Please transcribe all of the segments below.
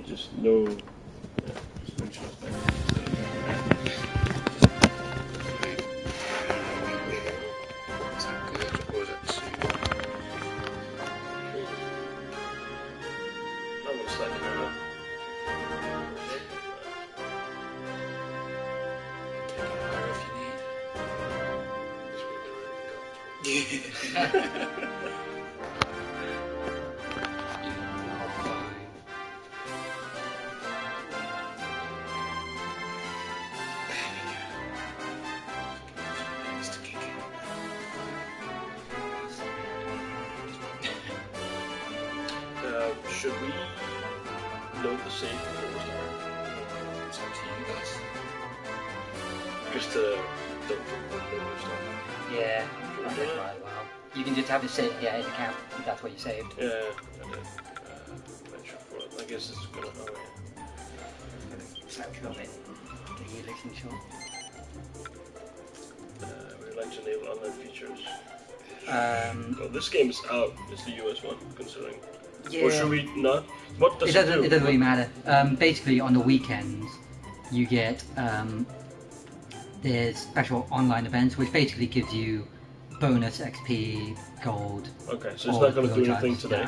just no. Yeah, just make sure it's back. Is that good, or is that too... I'm gonna slide it over. Take it higher if you need. This will be really comfortable. Should we load the save before we start? It's up to you guys. Just don't forget the stuff. Yeah, I think right, well. You can just have it sit in the account if that's what you saved. Yeah, I did. Venture for it. I guess it's gonna. Oh yeah. Sounds a little bit. The helix and short. We'd like to enable online features. Well, this game is out. It's the US one, considering. Yeah. Or should we not? What does it do? It doesn't really matter. Basically, on the weekends, you get there's special online events, which basically gives you bonus XP, gold. Okay, so it's not going to do anything today.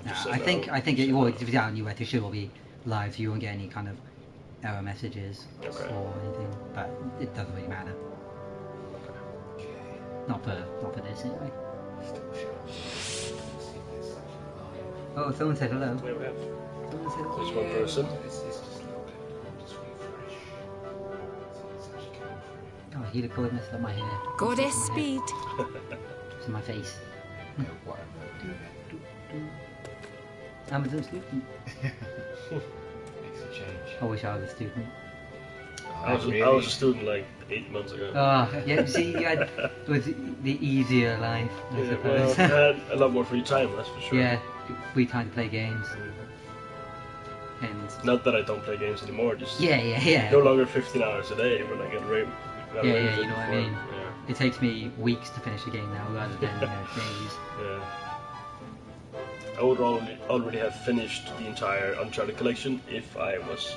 Nah. I think it will. If it's out in the US, it should all be live, so you won't get any kind of error messages or anything. But it doesn't really matter. Okay. Not for this anyway. Still sure. Oh, someone said hello. Yeah, we have. Someone said hello. Just one person. It's just a little bit. Just refresh. So it's actually coming through. Oh, he looked good, messed up my hair. Goddess speed. It's in my face. Whatever. Amazon student. Makes a change. I wish I was a student. I was a student like 8 months ago. Oh, yeah, see, you had it was the easier life, I Yeah, suppose. well, I had a lot more free time, that's for sure. Yeah, free time to play games. And Not that I don't play games anymore, just yeah. no longer 15 hours a day when I get raped. Yeah, you know what I mean. It takes me weeks to finish a game now rather than days. Yeah. I would already have finished the entire Uncharted collection if I was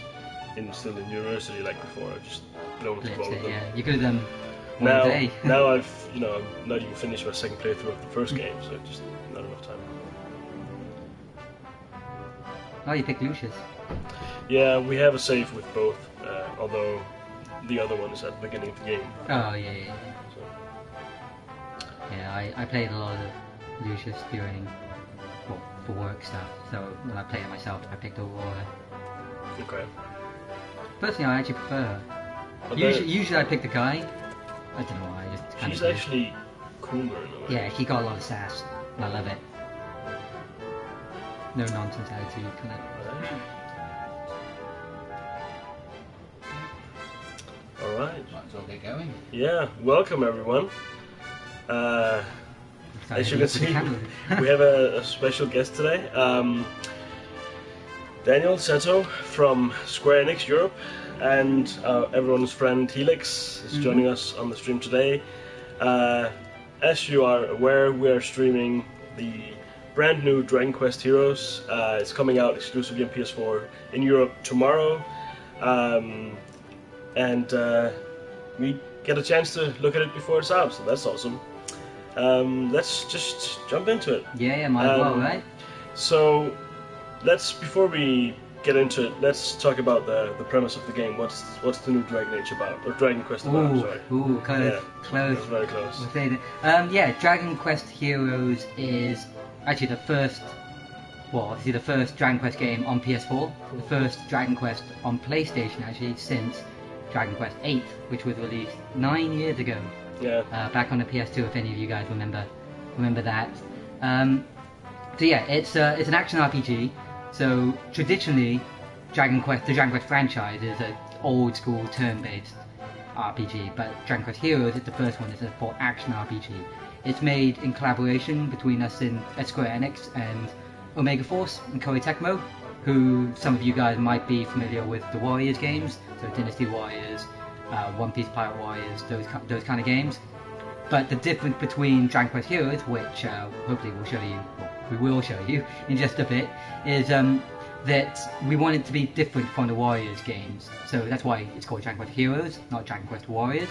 still in university like before. I just don't Let's follow say, them. yeah, you could have done one Now, a day. now I've not even finished my second playthrough of the first game, so just not enough time. Oh, you picked Lucius. Yeah, we have a save with both, although the other one is at the beginning of the game. Oh, yeah. So. Yeah, I played a lot of Lucius during, well, for work stuff, so when I play it myself, I picked Aurora. Okay. Personally, I actually prefer her. But Usually I pick the guy. I don't know why, I just kind she's of do. actually cooler in a way. Yeah, she got a lot of sass, and I love it. No nonsense attitude, kind of. Alright. Might as well get going. Yeah, welcome everyone. As you can see, we have a special guest today. Daniel Seto from Square Enix Europe, and everyone's friend Helix is joining us on the stream today. As you are aware, we are streaming the brand new Dragon Quest Heroes. It's coming out exclusively on PS4 in Europe tomorrow, and we get a chance to look at it before it's out, so that's awesome. Let's just jump into it. Yeah, might as well, right? So, before we get into it, let's talk about the premise of the game. What's the new Dragon Age about, or Dragon Quest about? Sorry. Ooh, close. That was very close. We'll say that. Yeah, Dragon Quest Heroes is actually the first Dragon Quest game on PS4, the first Dragon Quest on PlayStation actually since Dragon Quest 8, which was released 9 years ago. Yeah. Back on the PS2, if any of you guys remember that. So yeah, it's an action RPG. So traditionally, the Dragon Quest franchise is an old school turn-based RPG, but Dragon Quest Heroes is the first one. It's a full action RPG. It's made in collaboration between us at Square Enix and Omega Force and Koei Tecmo, who some of you guys might be familiar with the Warriors games, so Dynasty Warriors, One Piece Pirate Warriors, those kind of games. But the difference between Dragon Quest Heroes, which hopefully we will show you in just a bit, is that we want it to be different from the Warriors games. So that's why it's called Dragon Quest Heroes, not Dragon Quest Warriors.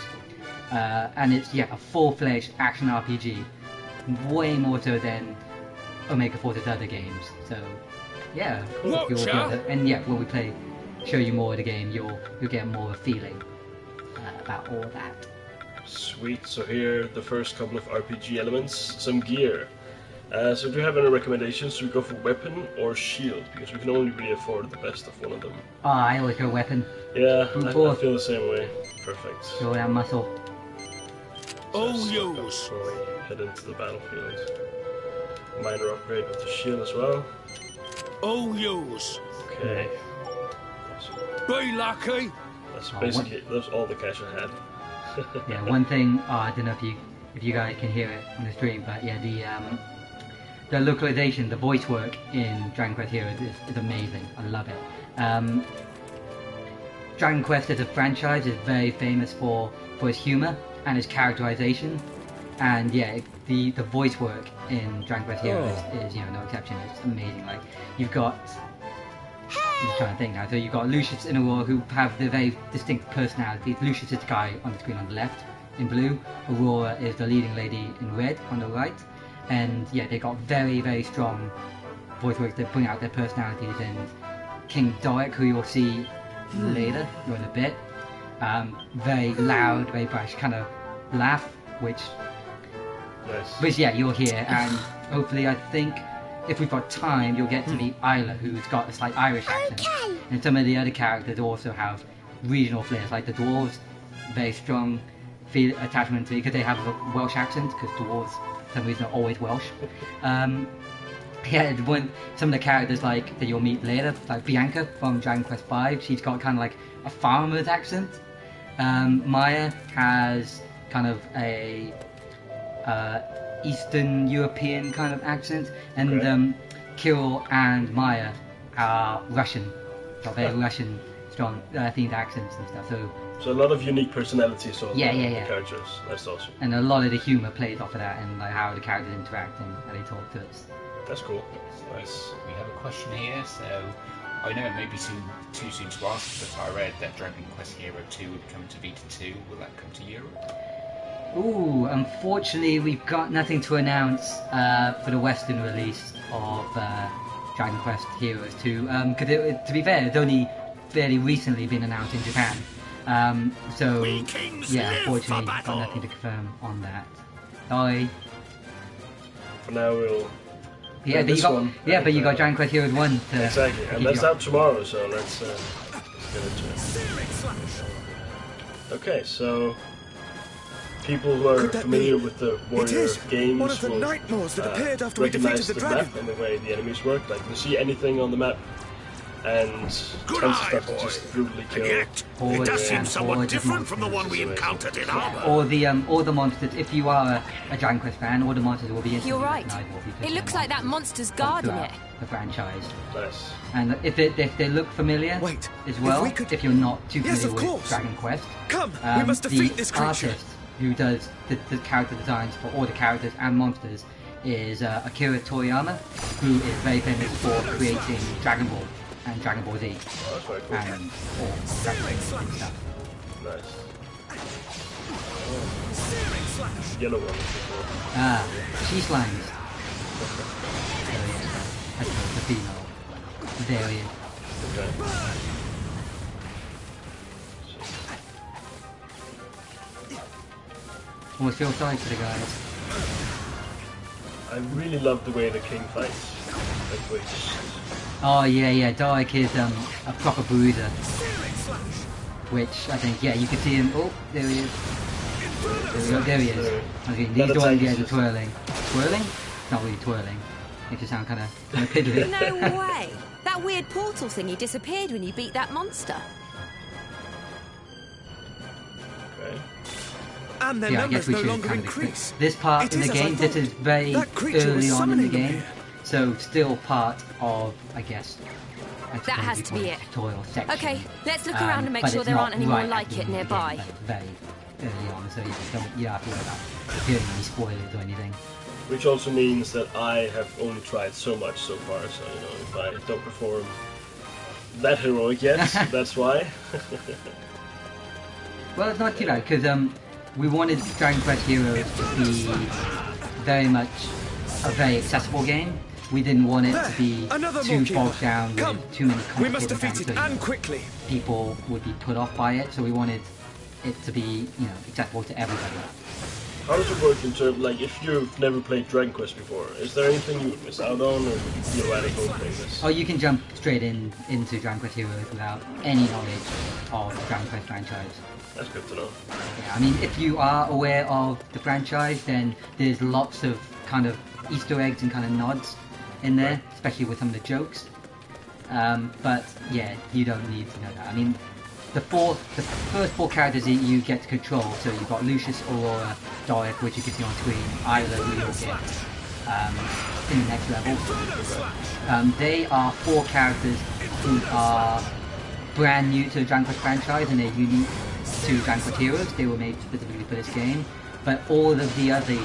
And it's a full-fledged action RPG, way more so than Omega Force's other games. So yeah, and when we play, show you more of the game, you'll get more of a feeling about all that. Sweet. So here, the first couple of RPG elements, some gear. So do you have any recommendations? Should we go for weapon or shield? Because we can only really afford the best of one of them. I always go weapon. Yeah, I feel the same way. Perfect. Show that muscle. yours. Before we head into the battlefield. Minor upgrade with the shield as well. yours. Okay. Be lucky. That's basically that's all the cash I had. Yeah, one thing I don't know if you guys can hear it on the stream, but yeah, the localization, the voice work in Dragon Quest Heroes is amazing. I love it. Dragon Quest as a franchise is very famous for its humor and its characterization, and yeah, the voice work in Dragon Quest Heroes is no exception. It's amazing. Like you've got, I'm just trying to think now. So you've got Lucius and Aurora, who have their very distinct personalities. Lucius is the guy on the screen on the left in blue. Aurora is the leading lady in red on the right. And yeah, they got very, very strong voice works that bring out their personalities. And King Doric, who you'll see later, or in a bit, very loud, very brash kind of laugh, which yeah, you'll hear. And hopefully, I think if we've got time, you'll get to meet Isla, who's got a slight Irish accent. And some of the other characters also have regional flares, like the dwarves, very strong attachment to, because they have a Welsh accent, because dwarves, for some reason, are always Welsh. Yeah, some of the characters that you'll meet later, like Bianca from Dragon Quest V, she's got kind of like a farmer's accent. Maya has kind of a Eastern European kind of accent, and Kirill and Maya are Russian, got very Russian strong themed accents and stuff. So a lot of unique personalities on the characters. That's awesome. And a lot of the humor plays off of that, and like how the characters interact and how they talk to us. That's cool. Nice. We have a question here, so I know it may be too soon to ask, but I read that Dragon Quest Hero 2 would come to Vita 2. Will that come to Europe? Ooh, unfortunately we've got nothing to announce for the Western release of Dragon Quest Heroes 2, because to be fair, it's only fairly recently been announced in Japan. So yeah, unfortunately got nothing to confirm on that. Sorry. For now we'll... Yeah, but you got Dragon Quest Heroes 1 to... Exactly, and that's out tomorrow, so let's get into it. Okay, so... People who are familiar with the Warrior games will recognize the map and the way the enemies work. Like, you see anything on the map, and tons of stuff to just brutally kill. It does seem somewhat different from the one we encountered in Arbor. All the monsters, if you are a Dragon Quest fan, all the monsters will be instantly You're right. recognizable. It looks like that monster's guarding it. The franchise. Nice. And if they look familiar as well, if you're not too familiar with Dragon Quest, we must defeat this creature. Artist who does the character designs for all the characters and monsters is Akira Toriyama, who is very famous for creating Dragon Ball and Dragon Ball Z. Oh, that's very cool. And all Dragon Ball and stuff. Nice. Oh. Yellow one. She slimes. So yeah, that's the female variant. Okay. Almost feel sorry for the guys. I really love the way the king fights. Like, oh yeah, Doric is a proper bruiser. Which I think, you can see him. Oh, there he is. There he is. Okay, he's doing the twirling. Twirling? Not really twirling. Makes you sound kind of piddly. No way! That weird portal thingy disappeared when you beat that monster. Okay. And their numbers no longer increase. This part in the game, this is very early on in the game, so still part of, I guess, that has to be it. Tutorial section. Okay, let's look around and make sure there aren't any more like it nearby. Game, very early on, so you don't have to worry about hearing any spoilers or anything. Which also means that I have only tried so much so far, so if I don't perform that heroic yet. That's why. Well, it's not too bad because we wanted Dragon Quest Heroes to be very much a very accessible game. We didn't want it to be too bogged down with too many complicated mechanics, quickly. people would be put off by it. So we wanted it to be, accessible to everybody. How does it work in terms, like, if you've never played Dragon Quest before, is there anything you would miss out on, or would you feel radical playing this? Oh, you can jump straight into Dragon Quest Heroes without any knowledge of the Dragon Quest franchise. That's good to know. Yeah, I mean, if you are aware of the franchise, then there's lots of kind of Easter eggs and kind of nods in there, right, especially with some of the jokes. But yeah, you don't need to know that. I mean, the first 4 characters that you get to control, so you've got Lucius, Aurora, Doric, which you can see on screen, Isla, who you'll get in the next level. They are 4 characters who are brand new to the Dragon Quest franchise, and they're unique to Dragon Quest Heroes. They were made specifically for this game, but all of the other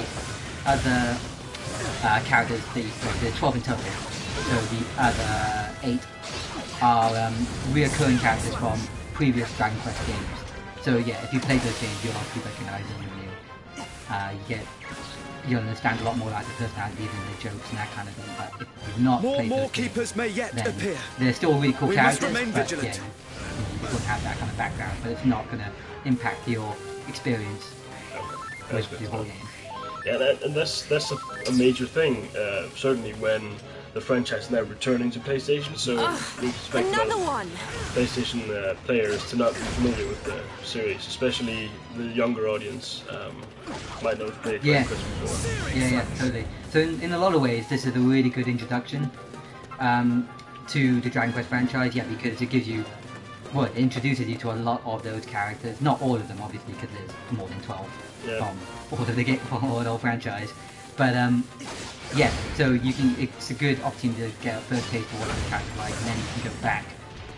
characters that you play, there's 12 in total, so the other 8 are reoccurring characters from previous Dragon Quest games. So yeah, if you play those games, you'll obviously recognize them, and you'll understand a lot more about the personalities and the jokes and that kind of thing. But if you've not played those keepers games, may yet then appear. they're still really cool characters, but vigilant. yeah, you don't have that kind of background, but it's not going to impact your experience with the whole game. Yeah, and that's a major thing, certainly when the franchise is now returning to PlayStation, so we expect PlayStation players to not be familiar with the series, especially the younger audience might not have played Dragon Quest before. Yeah, totally. So in a lot of ways, this is a really good introduction to the Dragon Quest franchise, because it gives you, well, it introduces you to a lot of those characters. Not all of them, obviously, because there's more than 12 from all of the whole franchise. But yeah, so it's a good opportunity to get a first taste of what the characters like, and then you can go back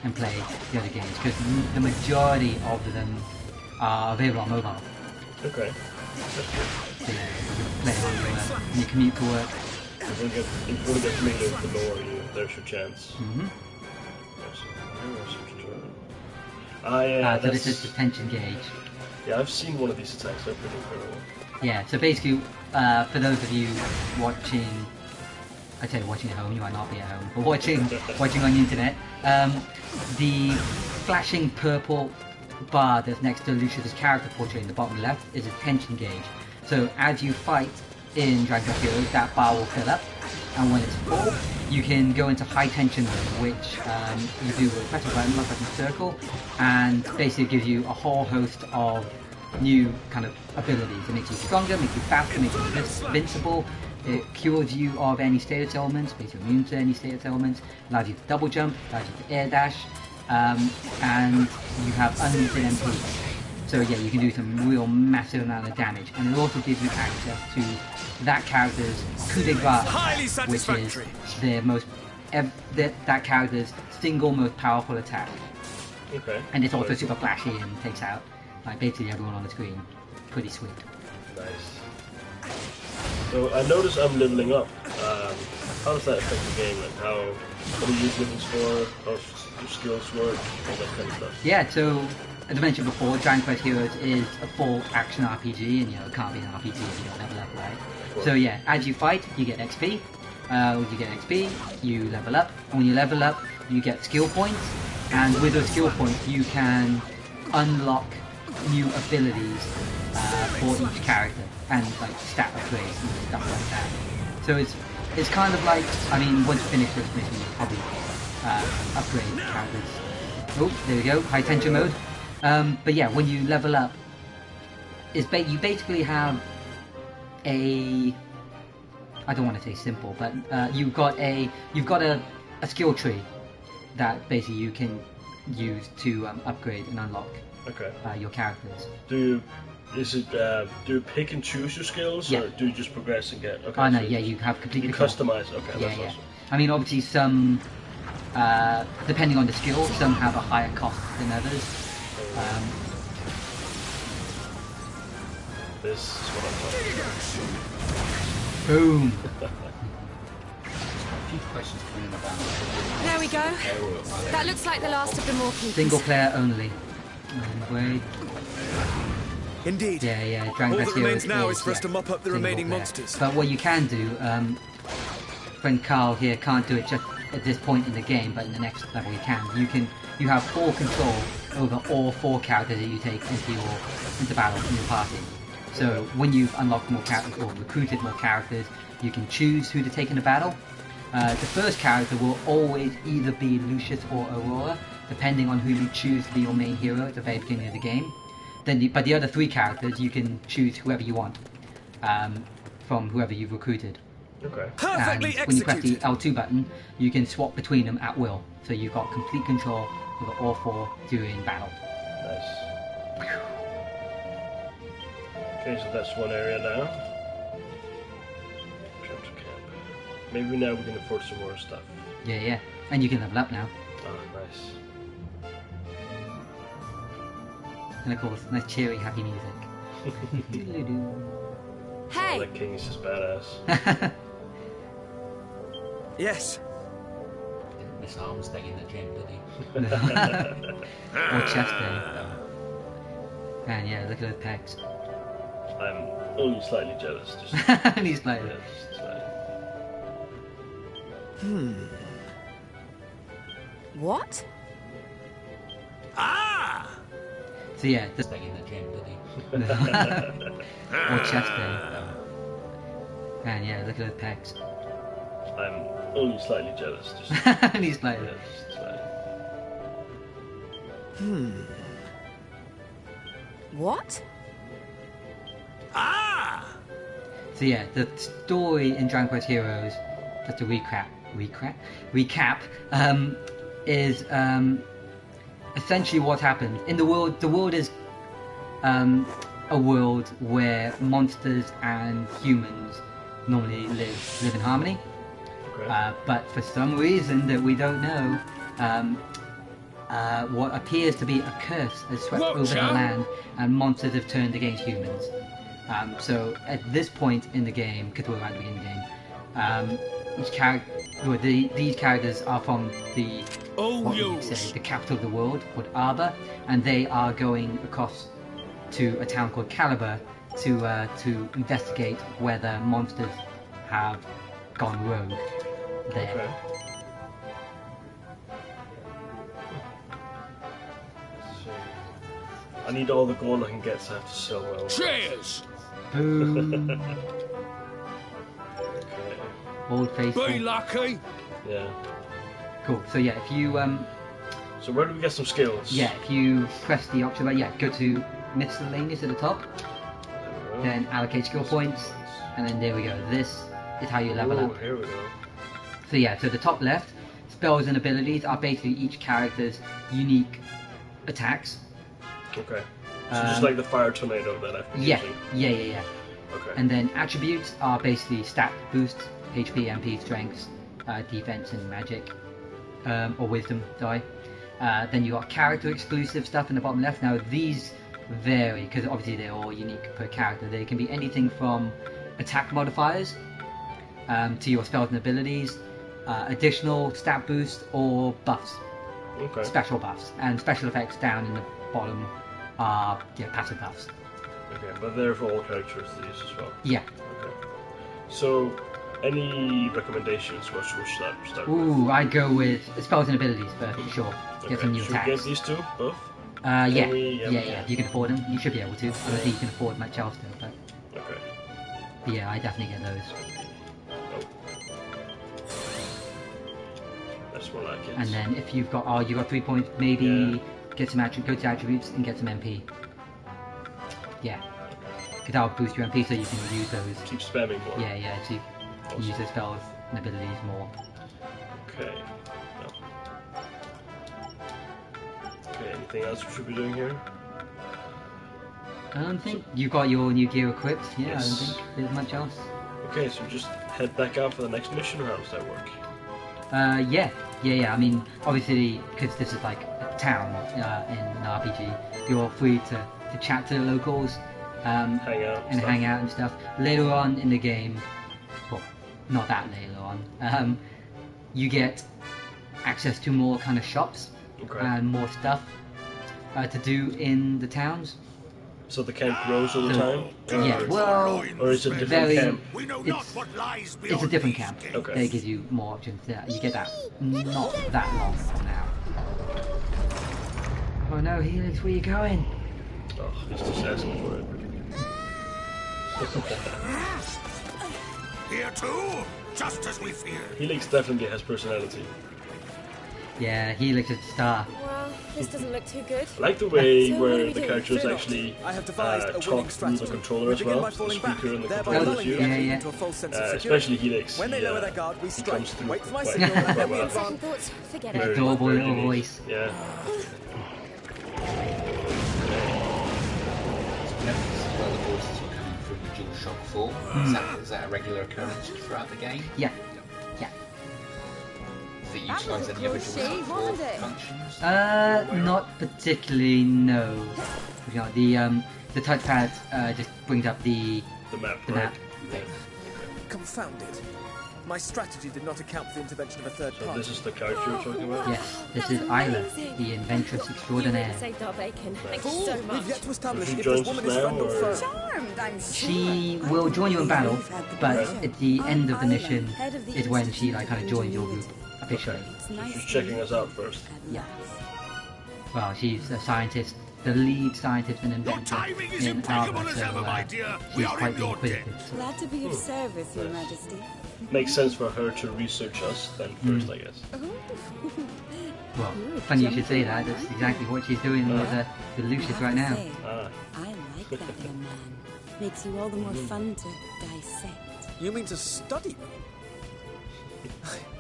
and play the other games, because the majority of them are available on mobile. Okay. So yeah, you can play on your commute to work. If you want to get familiar with the lore, there's your chance. So this is the tension gauge. Yeah, I've seen one of these attacks, they're pretty incredible. Yeah, so basically, for those of you watching, I say watching at home, you might not be at home, but watching on the internet, the flashing purple bar that's next to Lucius' character portrait in the bottom left is a tension gauge. So as you fight in Dragon Quest Heroes, that bar will fill up, and when it's full, you can go into high tension mode, which you do with press a button, pressing circle, and basically gives you a whole host of new kind of abilities. It makes you stronger, makes you faster, makes you invincible. It cures you of any status elements, makes you immune to any status elements, allows you to double jump, allows you to air dash, and you have unlimited MP. So yeah, you can do some real massive amount of damage, and it also gives you access to that character's coup de grace, which is their that character's single most powerful attack. Okay. And it's also super flashy and takes out basically everyone on the screen. Pretty sweet. Nice. So I notice I'm leveling up. How does that affect the game? Like what do you use levels for? How do skills work? All that kind of stuff. Yeah, so as I mentioned before, Dragon Quest Heroes is a full action RPG, and it can't be an RPG if you don't level up, right? So yeah, as you fight, you get XP. You level up, and when you level up, you get skill points, and with those skill points, you can unlock new abilities for each character, and stat upgrades and stuff like that. So it's kind of like, I mean, once you finish this mission, you'll probably upgrade characters. Oh, there we go, high tension mode. But yeah, when you level up, you basically have I don't want to say simple, but you've got a skill tree that basically you can use to upgrade and unlock your characters. Do you pick and choose your skills, or do you just progress and get? Okay. Oh no, yeah, you have completely customize. Okay, that's awesome. I mean, obviously some, depending on the skill, some have a higher cost than others. This is what I'm talking about. Boom. few questions coming in about. There we go. That looks like the last of the more keepers. Single player only. I'm afraid. Indeed. Yeah. Dragon All Quest that remains Heroes now is is for us to mop up the single remaining player. monsters. But what you can do, friend Carl here can't do it just at this point in the game, but in the next level you can. You have full control over all 4 characters that you take into battle in your party. So when you've unlocked more characters or recruited more characters, you can choose who to take into battle. The first character will always either be Lucius or Aurora, depending on who you choose to be your main hero at the very beginning of the game. But the other 3 characters, you can choose whoever you want from whoever you've recruited. Okay. Perfectly And when you press the executed. L2 button, you can swap between them at will. So you've got complete control over all 4 during battle. Nice. Okay, so that's one area now. Jump to camp. Maybe now we can afford some more stuff. Yeah. And you can level up now. Oh, nice. And of course, nice cheery, happy music. Doodle-doo. Hey! That king is just badass. Yes. Didn't miss arms day in the gym, did he? Or chest day. Man, yeah, look at those pecs. I'm only slightly jealous. Just, And he's like, yeah, just slightly. What? Ah! so yeah, the Stay in the gym, did he? or chest day. Man, yeah, look at those pecs. I'm only slightly jealous. Just, And he's like, yeah, just slightly. What? Ah! so yeah, the story in Dragon Quest Heroes, just to recap, is essentially what happened in the world. The world is a world where monsters and humans normally live in harmony. Okay. But for some reason that we don't know, what appears to be a curse has swept over the land, and monsters have turned against humans. So at this point in the game, because we're around the beginning of the game, these characters are from the the capital of the world called Arbor, and they are going across to a town called Caliber to investigate whether monsters have gone rogue there. Okay. Let's see. I need all the gold I can get, so I have to sell well. Cheers! Boom. Okay. Old faithful. Be lucky! Yeah. Cool. So yeah, if you So where do we get some skills? if you press the option, go to miscellaneous at the top, There we go. then allocate skill points, and then there we go. This is how you level Oh, up. here we go. So yeah, so the top left, spells and abilities are basically each character's unique attacks. Okay. So just like the fire tornado that I've been using. Yeah. Okay. And then attributes are basically stat boosts, HP, MP, strengths, defense, and magic, or wisdom die. Then you got character exclusive stuff in the bottom left. Now these vary because obviously they're all unique per character. They can be anything from attack modifiers to your spells and abilities, additional stat boost, or buffs, Okay. special buffs, and special effects down in the bottom are passive buffs. Okay, but they're for all characters these as well. Yeah. Okay. So, any recommendations? What should we start Ooh, with? I'd go with spells and abilities for sure. Get some new Should we attacks. get these two both? Yeah, we- yeah, we yeah. can. You can afford them. You should be able to. I don't think you can afford much else though, but Okay. yeah, I definitely get those. Oh. That's more like it. And then if you've got 3 points, maybe get some go to attributes and get some MP. Yeah, because that'll boost your MP, so you can use those. Keep spamming more. Yeah. So you can use those spells and abilities more. Okay. No. Okay, anything else we should be doing here? I don't think you've got your new gear equipped. Yeah, Yes. I don't think there's much else. Okay, so just head back out for the next mission, or how does that work? Yeah. I mean, obviously, because this is like a town in an RPG, you're free to chat to the locals, Hang out. and stuff? hang out and stuff. Later on in the game, well, not that later on, you get access to more kind of shops and more stuff to do in the towns. So the camp grows all the time? Yeah, well, Or is it a different camp? It's a different camp. Okay. They give you more options. You get that not that long from now. Oh no, Helix, where are you going? Oh, he's just asking for it. Here too, just as we feared. Helix definitely has personality. Yeah, Helix is the star. Well, this doesn't look too good. I like the way So what where do we the do? characters Fear not. actually I have devised a talk winning through the strategy. controller We as begin well, by the falling back, speaker and the thereby controller lulling you. the enemy Yeah. into a false sense of security. Especially Helix. When they he, lower their guard, we he strike. comes through Wait for my quite- signal, and quite then we well. advance. Second thoughts, forget Very- it. Adorable very little unique. voice. Yeah. Well, the voices were coming from the dual shock 4. Is that a regular occurrence throughout the game? Yeah. Does it That was utilise a any other close dual shock shave, 4 wasn't it? functions? Not particularly, no. You know, the touchpad just brings up the The the map. map. Confounded. My strategy did not account for the intervention of a third So party. this is the character you're talking about? Yes, this That is was Isla, amazing. the inventress You extraordinaire. really saved our bacon. Thank you Fool, so we've much. yet to establish She if this joins woman us is now, friend or or- foe. Charmed, I'm sure. She will join you in battle, but at the end of the mission Head of the is when she Institute like kind of of joins your group Ingenuity. officially. It's nice She's to checking meet us out you first. at Yeah. last. Well, she's a scientist, the lead scientist and Your inventor timing is in impeccable Alba, as so ever, my dear. We she's are quite in your debt. inquisitive. Glad to be of service, Your Majesty. Makes sense for her to research us then first, I guess. Well, funny you should say that. That's exactly what she's doing with Lucius I right have to now. say, Ah. I like that young man. Makes you all the more fun to dissect. You mean to study me?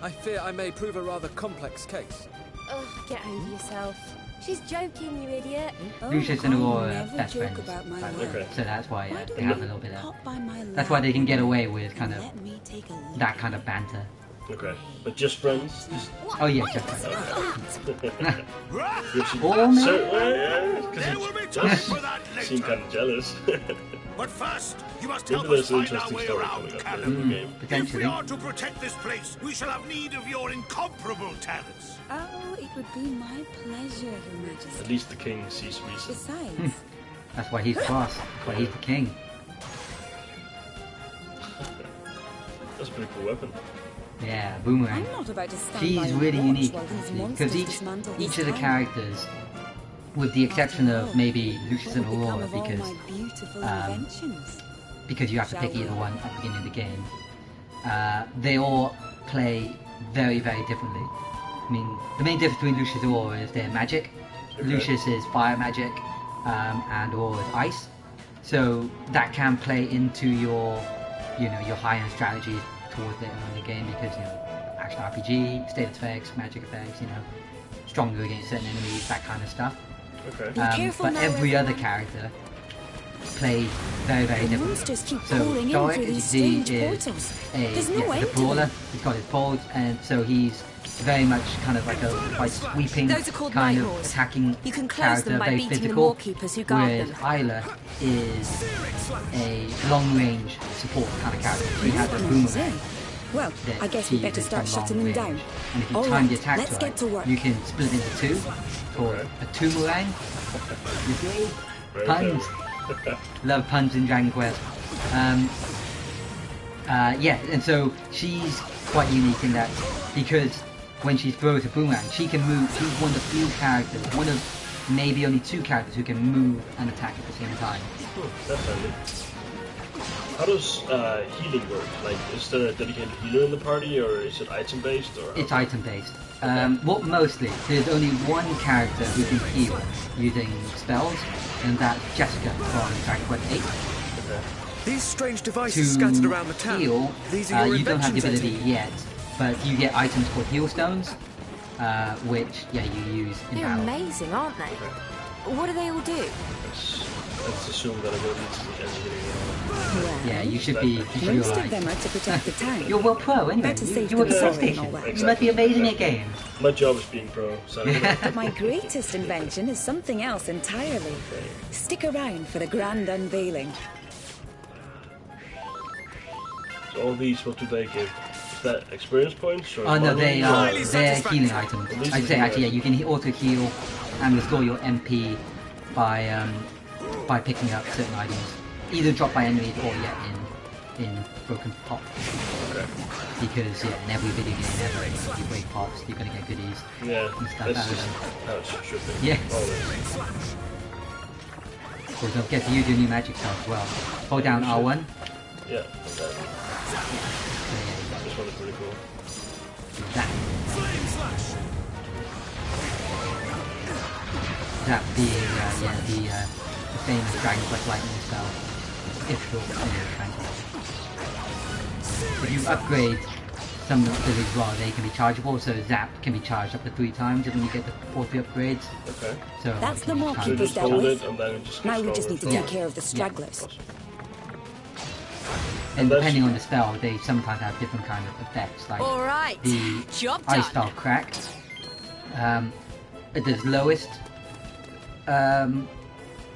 I fear I may prove a rather complex case. Ugh, get over yourself. She's joking, you idiot. Oh, Lucius and I'll Aurora are never best joke friends, about my by the work. way. Okay. So that's why Why don't they have a you little bit of. pop by my That's why they can get lab away with kind and of let me take a look that at kind of banter. Okay. But just friends? Just Oh yeah, just right. Or maybe- because There will be it time does for that seem later. kind of jealous. But first, you must Maybe help us there's an find our interesting way story around, coming up Callum. later in the game. If we Potentially. are to protect this place, we shall have need of your incomparable talents. Oh, it would be my pleasure, Your Majesty. At least the king sees reason. Besides, That's why he's the boss. That's why he's the king. That's a pretty cool weapon. Yeah, boomerang. I'm not about to stand by She's and really watch unique while these actually, monsters because dismantle each this of the town. characters, with the exception of maybe Lucius and What would become Aurora, of all because my beautiful um, inventions? you have to Shall pick we? either one at the beginning of the game. They all play very, very differently. I mean, the main difference between Lucius and Aurora is their magic. Okay. Lucius is fire magic, and Aurora is ice. So that can play into your, your high-end strategies towards later on in the game because, action RPG, state effects, magic effects, stronger against certain enemies, that kind of stuff. Okay. careful But now, every other everyone. character plays very, very The differently. monsters keep So pouring in Doric, through as you these see, strange is portals. a, There's no he's end a to brawler. them. He's got his folds, and so he's very much kind of like a quite sweeping Those are called kind night of maws. attacking You can close character, them by very beating the physical. moorkeepers who guard Whereas them. Isla is a long-range support kind of character. She has a boomerang. Well, that I guess she we better uses start from shutting them long down. range. And if you All time right, the attacks let's right, get to work. you can split it into two, called Okay. a two-murang. You see? Very Puns. clever. Love puns in Dragon Quest. Yeah, and so she's quite unique in that because when she throws a boomerang, she can move. She's one of the few characters, one of maybe only two characters who can move and attack at the same time. That's handy. How does healing work? Like, is there a dedicated healer in the party, or is it item based? Or It's item based. Well, mostly. There's only one character who can heal using spells, and that's Jessica from Dragon Quest 8. Okay. These strange To devices scattered around the town. heal, These are your you don't have the inventions, I ability take it. yet, but you get items called heal stones, which you use in They're battle. amazing, aren't they? What do they all do? Let's assume that I will need to as healing. Well, Yeah, you should be most of alright. them are to protect the town. You're well pro anyway. Better You, safe you work than at sorry and all PlayStation. that. You must be amazing at games. My job is being pro, so But my greatest invention is something else entirely. Stick around for the grand unveiling. so all these, what do they give? that experience points? Or Oh no, money? they're healing items. These I'd are say healing actually, yeah, you can auto heal and restore your MP by picking up certain items, either dropped by enemies or in broken pots. Okay. Because in every video game ever, if you break pots, you're gonna get goodies Yeah, and stuff that's out of just them. how it should be. Yeah. Always. Of course, don't forget to use your new magic spell as well. Hold down R1. Yeah, and that. So, yeah, This one is pretty cool. that. That being the famous Dragon Quest lightning spell. If you're familiar with Dragon Quest. If you upgrade some abilities as well, they can be chargeable, so Zap can be charged up to 3 times when you get the 4th upgrades. Okay. So That's the more So keep just us dealt hold with. it and then it just Now gets we just need to stronger. take care of the stragglers. Awesome. And that's- depending on the spell, they sometimes have different kind of effects. Like All right, the job ice done. spell Crack. At its lowest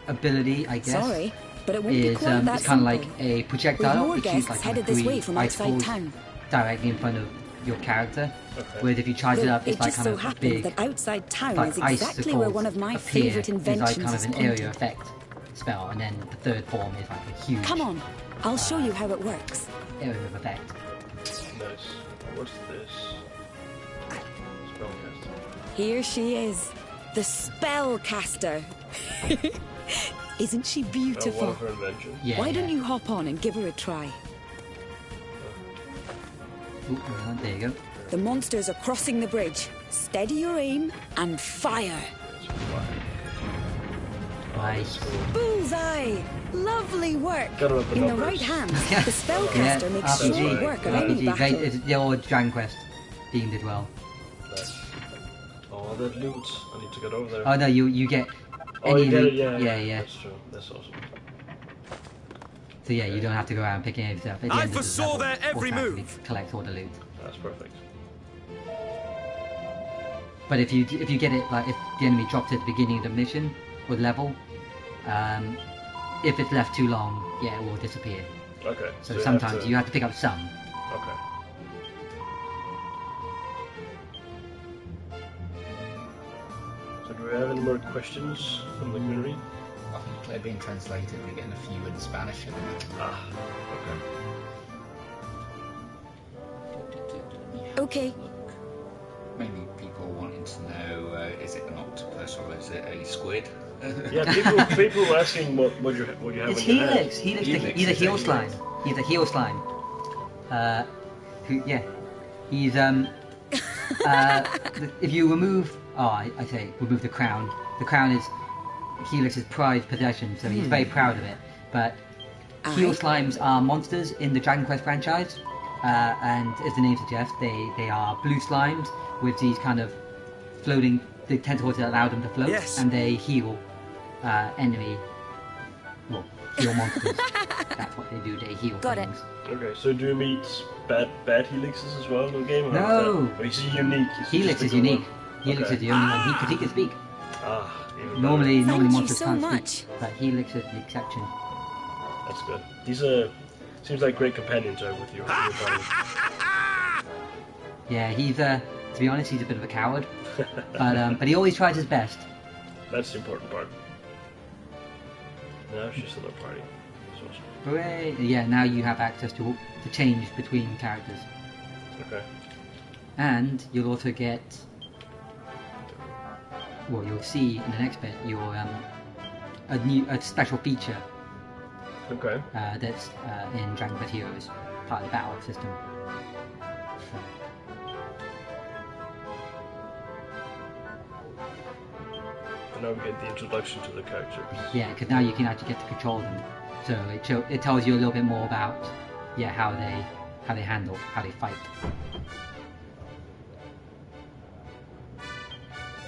ability, I guess, Sorry, but it won't be is quite that it's kind of like simple. a projectile more which guests shoots like headed kind of this way 3 from ice outside balls town. directly in front of your character. Okay. Whereas if you charge it Though up, it's it like just kind so of a happens big, that outside town like is exactly where one of my appear favourite is inventions like kind is of an area pointed. effect spell, and then the third form is like a huge Come on, I'll show you how it works. area of effect. Nice. What's this? Spellcaster. Here she is, the spellcaster. Isn't she Oh, one beautiful? of her inventions. Yeah. Why yeah. don't you hop on and give her a try? Ooh, there you go. The monsters are crossing the bridge. Steady your aim and fire. Nice. Bullseye! Lovely work! Gotta up the In the numbers. right hands, Yeah. the spellcaster makes RPG. short work of any RPG, battle. it's the old Dragon Quest themed as well. Nice. Oh, that loot. I need to get over there. Oh no, you get Oh, any you get loot- it, yeah. yeah. That's true. That's awesome. So yeah, you don't have to go around picking everything up. At the I end of the foresaw level, their every automatically move. collect all the loot. That's perfect. But if you get it, like if the enemy drops it at the beginning of the mission or the level, if it's left too long, yeah, it will disappear. Okay. So you sometimes have to... you have to pick up some. Okay. So do we have any more questions from the community? I think they're being translated. We're getting a few in Spanish at the moment. Ah, okay. Okay, Mainly people wanting to know, is it an octopus or is it a squid? Yeah, people were asking what you have It's in your hand. Helix. Helix. Helix, He's a heel exactly. slime. He's a heel slime. He's if you remove, I say remove the crown. The crown is Helix's prized possession, so he's very proud of it. But heel slimes are monsters in the Dragon Quest franchise, and as the name suggests, they are blue slimes with these kind of floating the tentacles that allow them to float, Yes. and they heal enemy. Well, heal monsters. That's what they do. They heal Got it. things. Okay, so do you meet bad helixes as well in the game? Or No. is that- or is he unique? Is he Helix just a is good unique. one? Helix Okay. is the only one because he can speak. Ah, even better. Normally Thank you monsters so can't much. speak, but Helix is the exception. That's good. He's seems like great companion to have with you. Yeah, he's to be honest, he's a bit of a coward, but he always tries his best. That's the important part. Now she's in a party. That's awesome. Hooray! Yeah, now you have access to change between characters, Okay. and you'll also get. Well, you'll see in the next bit your a special feature Okay. that's in Dragon Quest Heroes, part of the battle system. And now we get the introduction to the characters. Yeah, because now you can actually get to control them. So it tells you a little bit more about how they handle, how they fight.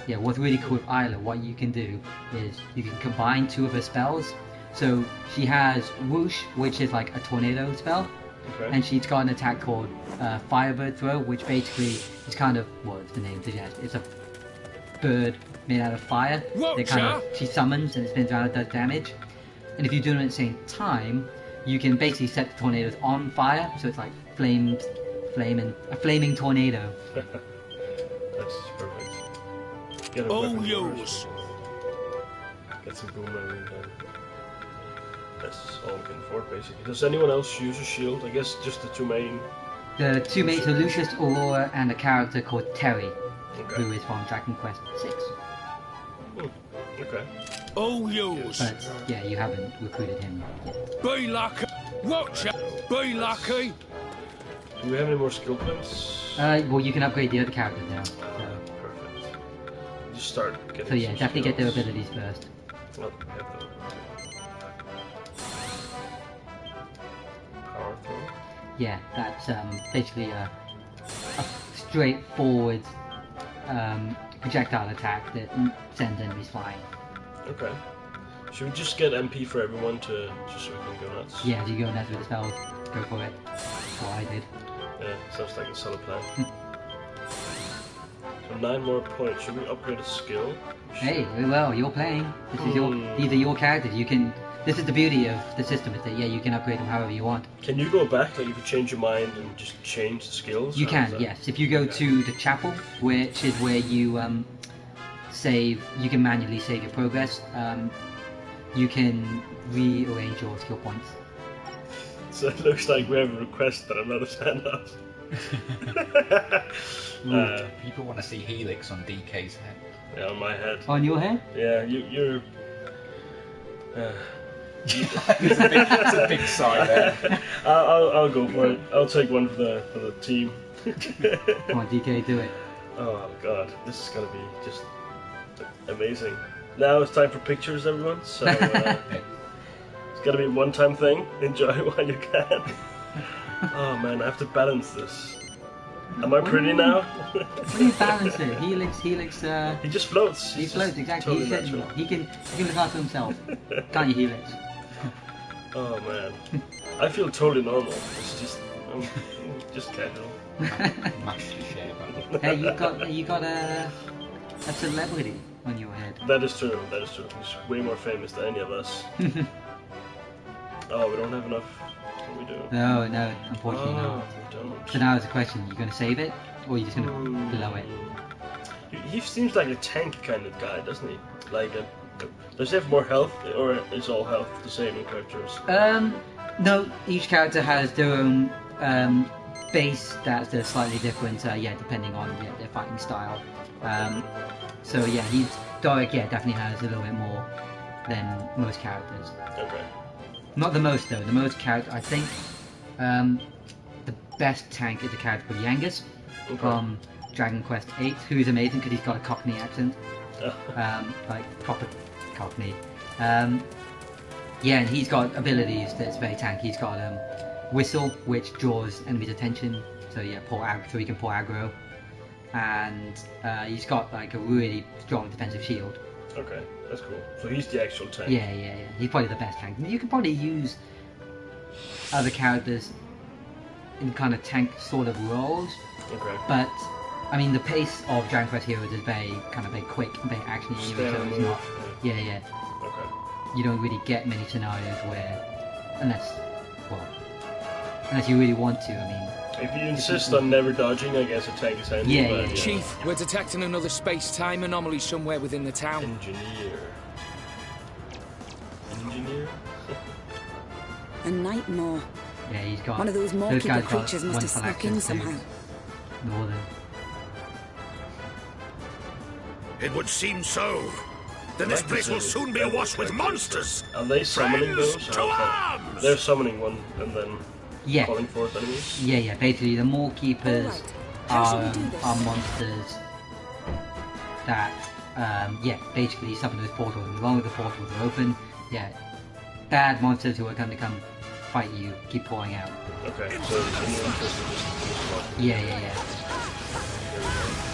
Yeah, what's really cool with Isla, what you can do is you can combine 2 of her spells. So she has Whoosh, which is like a tornado spell, Okay. and she's got an attack called Firebird Throw, which basically is kind of what the name suggests. It's a bird made out of fire. That kind of she summons and it spins around and does damage. And if you do it at the same time, you can basically set the tornadoes on fire. So it's like flames flaming tornado. That's perfect. Get a Oh, weapon yours. first. Get some boomerang done. That's all we can afford, basically. Does anyone else use a shield? I guess just the two main. The two mates are Lucius, Aurora, and a character called Terry, Okay. who is from Dragon Quest VI. Okay. Oh, yours. But yeah, you haven't recruited him yet. Be lucky. Watch out. Be lucky. Do we have any more skill points? Well, you can upgrade the other characters now. So, Perfect. Just start getting. so yeah, some definitely get their skills. abilities first. Oh, we have the power throw. Yeah, that's basically a straightforward projectile attack that sends enemies flying. Okay. Should we just get MP for everyone to just so we can go nuts? Yeah, as you go nuts with the spell, go for it. That's what I did. Yeah, sounds like a solid plan. So 9 more points. Should we upgrade a skill? Hey, well, you're playing. This is your. These are your characters. You can. This is the beauty of the system, is that yeah, you can upgrade them however you want. Can you go back, like if you change your mind and just change the skills? You How can, does that- yes. If you go to the chapel, which is where you save, you can manually save your progress. You can rearrange your skill points. So it looks like we have a request, but I'm not a fan of. People want to see Helix on DK's head. Yeah, on my head. On your head? Yeah, you're. It's a big sigh there. I'll go for it. I'll take one for the team. Come on, DK, do it. Oh god, this is gonna be just amazing. Now it's time for pictures, everyone. So it's gotta be a one-time thing. Enjoy while you can. Oh man, I have to balance this. Am I pretty now? What do you balance it? Helix. He just floats. He He's floats just exactly. Totally He natural. can look after himself. Can't you, Helix? Oh man, I feel totally normal. It's just, just casual. Mash the share button. Hey, you got a celebrity on your head. That is true. That is true. He's way more famous than any of us. Oh, we don't have enough. What do we do? No, unfortunately Oh, not. we don't. So now it's a question: you gonna save it, or you just gonna blow it? He seems like a tank kind of guy, doesn't he? Like, does he have more health, or is all health the same in characters? No. Each character has their own base that's slightly different. Yeah, depending on their fighting style. So yeah, Doric. Yeah, definitely has a little bit more than most characters. Okay. Not the most though. The most character, I think, the best tank is a character called Yangus from Dragon Quest VIII, who is amazing because he's got a Cockney accent, like proper Cockney. Yeah, and he's got abilities that's very tanky. He's got Whistle, which draws enemies' attention, so yeah, so he can pull aggro, and he's got like a really strong defensive shield. Okay, that's cool. So he's the actual tank. Yeah. He's probably the best tank. You could probably use other characters in kind of tank sort of roles, Okay. but I mean the pace of Dragon Quest Heroes is very quick, very actiony, so Stay on the it's move. not. Yeah. Okay. You don't really get many scenarios where, unless you really want to. I mean. If you insist on never dodging, I guess a tank is handy. Yeah, but, yeah. Chief, we're detecting another space-time anomaly somewhere within the town. Engineer. A night maw. Yeah, he's got. One of those guys maw-keeper got creatures must have wonderful snuck in accents to somehow. Northern. It would seem so. Then this place will soon be awash with monsters. Are they summoning Friends, those? to Or is that- arms! They're summoning one and then Yeah. calling forth enemies? Yeah. Basically, the Maw Keepers Alright, how shall we do this? are monsters that, basically summon those portals. And as long as the portals are open, bad monsters who are going to come fight you keep pouring out. Okay, so in the interest of just one. Yeah.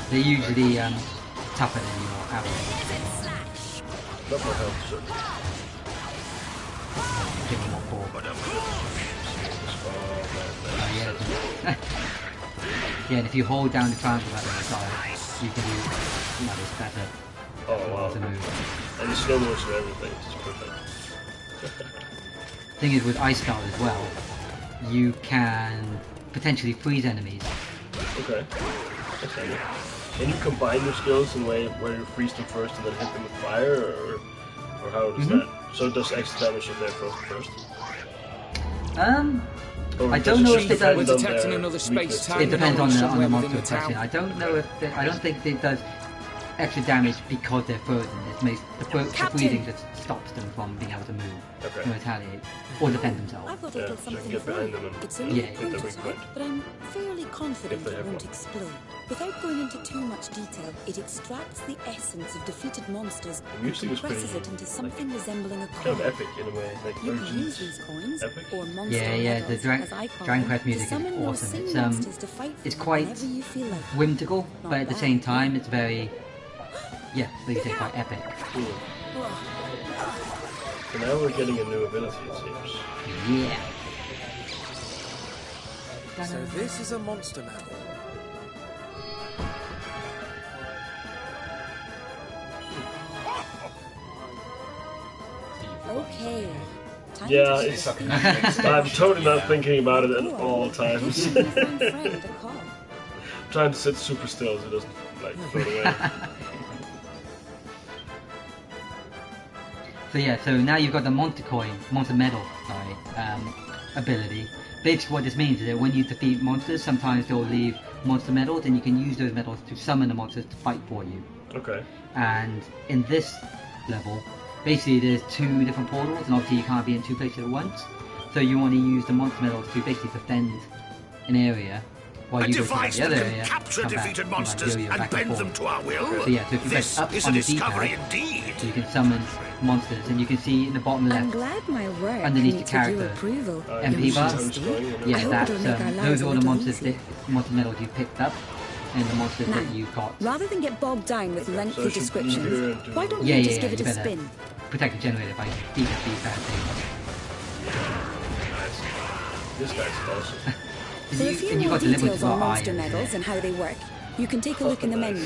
They're usually tougher than your average. Not my health, so. Give them more four. Yeah. Yeah, and if you hold down the triangle button on the side, you can do this better. Oh wow. To move. And the slow motion and everything, it's perfect. Thing is, with Ice Guard as well, you can potentially freeze enemies. Okay. That's handy. Can you combine your skills in a way where you freeze them first and then hit them with fire, or how does that? So it does extra damage if they're frozen first? Or I does don't know just if it depend We're does. on detecting their another weakness? space-time It depends on the somewhere monster within the in question. town. I don't know if I don't think it does extra damage because they're frozen. It makes the freezing just stops them from being able to move, Okay. to retaliate, or defend themselves. I've got a Yeah, little so you can something get for behind you. them and It's only Yeah. a hit their weak prototype, point. but I'm fairly confident If they it have won't one. explode. Without going into too much detail, it extracts the essence of defeated monsters The and music is compresses pretty, it into something resembling a Kind of coin. epic in a way, like You can use urgent. these coins, Epic? or monster Yeah, the medals, as I call Dragon them, Quest music to is summon those awesome. same monsters to fight It's for quite whenever you feel like it. whimsical, but at the Not same bad. time, it's very, yeah, like you say, quite epic. So now we're getting a new ability, it seems. Yeah. So this is a monster medal. Okay. Time Yeah, to it's- shoot the I'm totally not thinking about it at all times. Give your newfound friend a call. Trying to sit super still so it doesn't like float away. So yeah, so now you've got the monster medal, ability. Basically what this means is that when you defeat monsters, sometimes they'll leave monster medals and you can use those medals to summon the monsters to fight for you. Okay. And in this level, basically there's two different portals and obviously you can't be in two places at once. So you want to use the monster medals to basically defend an area while A you go to device the that other can area, capture come back, defeated and, like, monsters yo-yo and back bend forth. them to our will. So yeah, so if you press This up is on a the discovery D-pad, indeed. so you can summon monsters, and you can see in the bottom I'm left, glad my work underneath the meets with your character, approval. MP bar. I Yeah, hope that's it'll make our those lives are a all the little monsters, easier. monster medals you picked up, and the monsters Now, that you got. rather than get bogged down with Okay, so I lengthy should move here descriptions, and do- why don't Yeah, you yeah, just yeah, give it you a better spin? protect the generator by beating the D-pad thing. Nice. This guy's awesome. For a few And you more got delivered details to on our monster iron, medals isn't and it? how they work, you can take a look in the menu.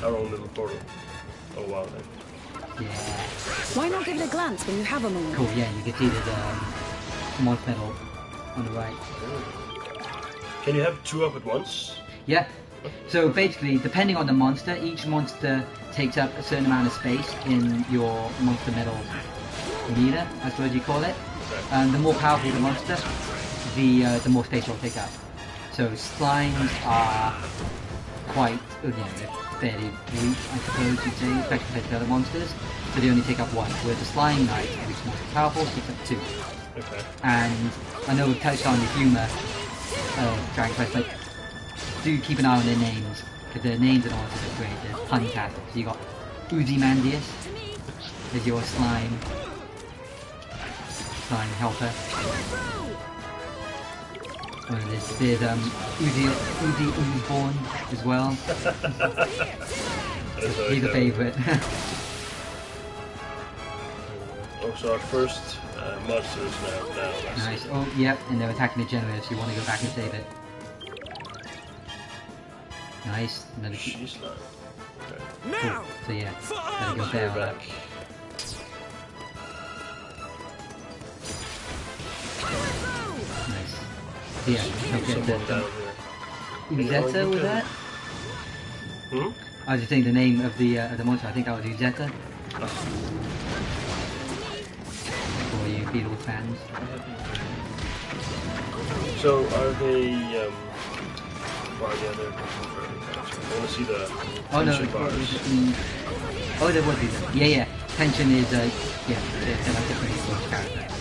Our own little portal. Oh wow. Yeah. Why not give it a glance when you have a moment? Cool, yeah, you can see there's a monster medal on the right. Can you have two up at once? Yeah. So basically, depending on the monster, each monster takes up a certain amount of space in your monster medal meter, I suppose you call it. And the more powerful the monster, the more space it'll take up. So slimes are quite, they're fairly weak, I suppose you'd say, especially compared to other monsters. So they only take up one. Whereas the slime knight, which is most powerful, takes up two. Okay. And I know we've touched on the humour of Dragon Quest, but do keep an eye on their names, because their names are the monsters are great. They're fantastic. So you got Ozymandias is your slime helper. Oh, there's Oozeborn as well. He's a favourite. Oh, so our first monster is now. Nice. Oh, yep, and they're attacking the generator, so you want to go back and save it. Nice. Another key. She's not. Okay. Cool. So yeah, gotta go there. Back. Nice. So yeah, he'll get Someone down the here. Uzeta with that? Hmm? I was just saying the name of the monster. I think that was Uzeta. For you Beatles fans. So are they? Well, yeah, they're confirming. I want to see the Oh no! tension bars. Oh, there was Uzeta. Yeah. Tension is yeah, they're like different each character.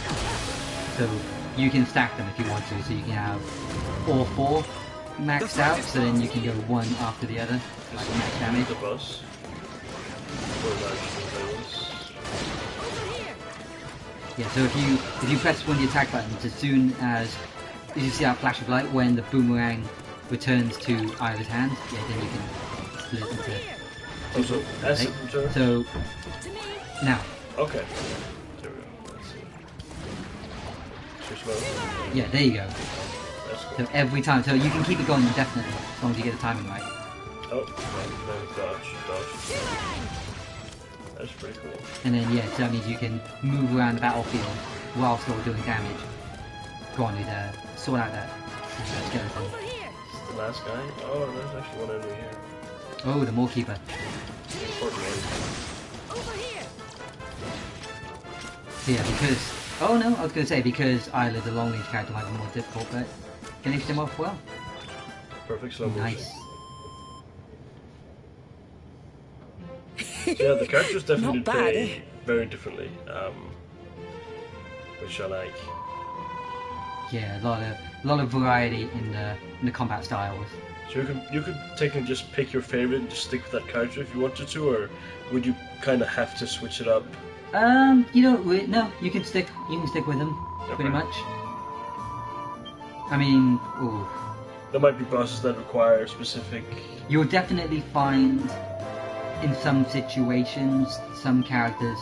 So you can stack them if you want to. So you can have all four maxed out. So then you can go one after the other, like max damage. The boss. Yeah, so if you press one of the attack buttons, as soon as you see that flash of light when the boomerang returns to Ira's hand, yeah, then you can split into. Also, acid return. So now, Okay. There we go. Let's see. Too slow. yeah, there you go. That's So good. every time, so you can keep it going indefinitely as long as you get the timing right. Oh, then dodge. That's pretty cool. And then yeah, so that means you can move around the battlefield while still doing damage. Go on, dude, sort out that skeleton. It's the last guy. Oh, there's actually one enemy here. Oh, the Maw Keeper. Important one. So yeah, because... Oh no, I was going to say, because Isla's a long-range character might be more difficult, but finished him off well. Perfect slow motion. Nice. So yeah, the characters definitely Not bad, play very differently, which I like. Yeah, a lot of variety in the combat styles. So you could technically just pick your favorite and just stick with that character if you wanted to, or would you kind of have to switch it up? You know, no, you can stick with them pretty much. I mean, ooh, There might be bosses that require specific. you'll definitely find in some situations some characters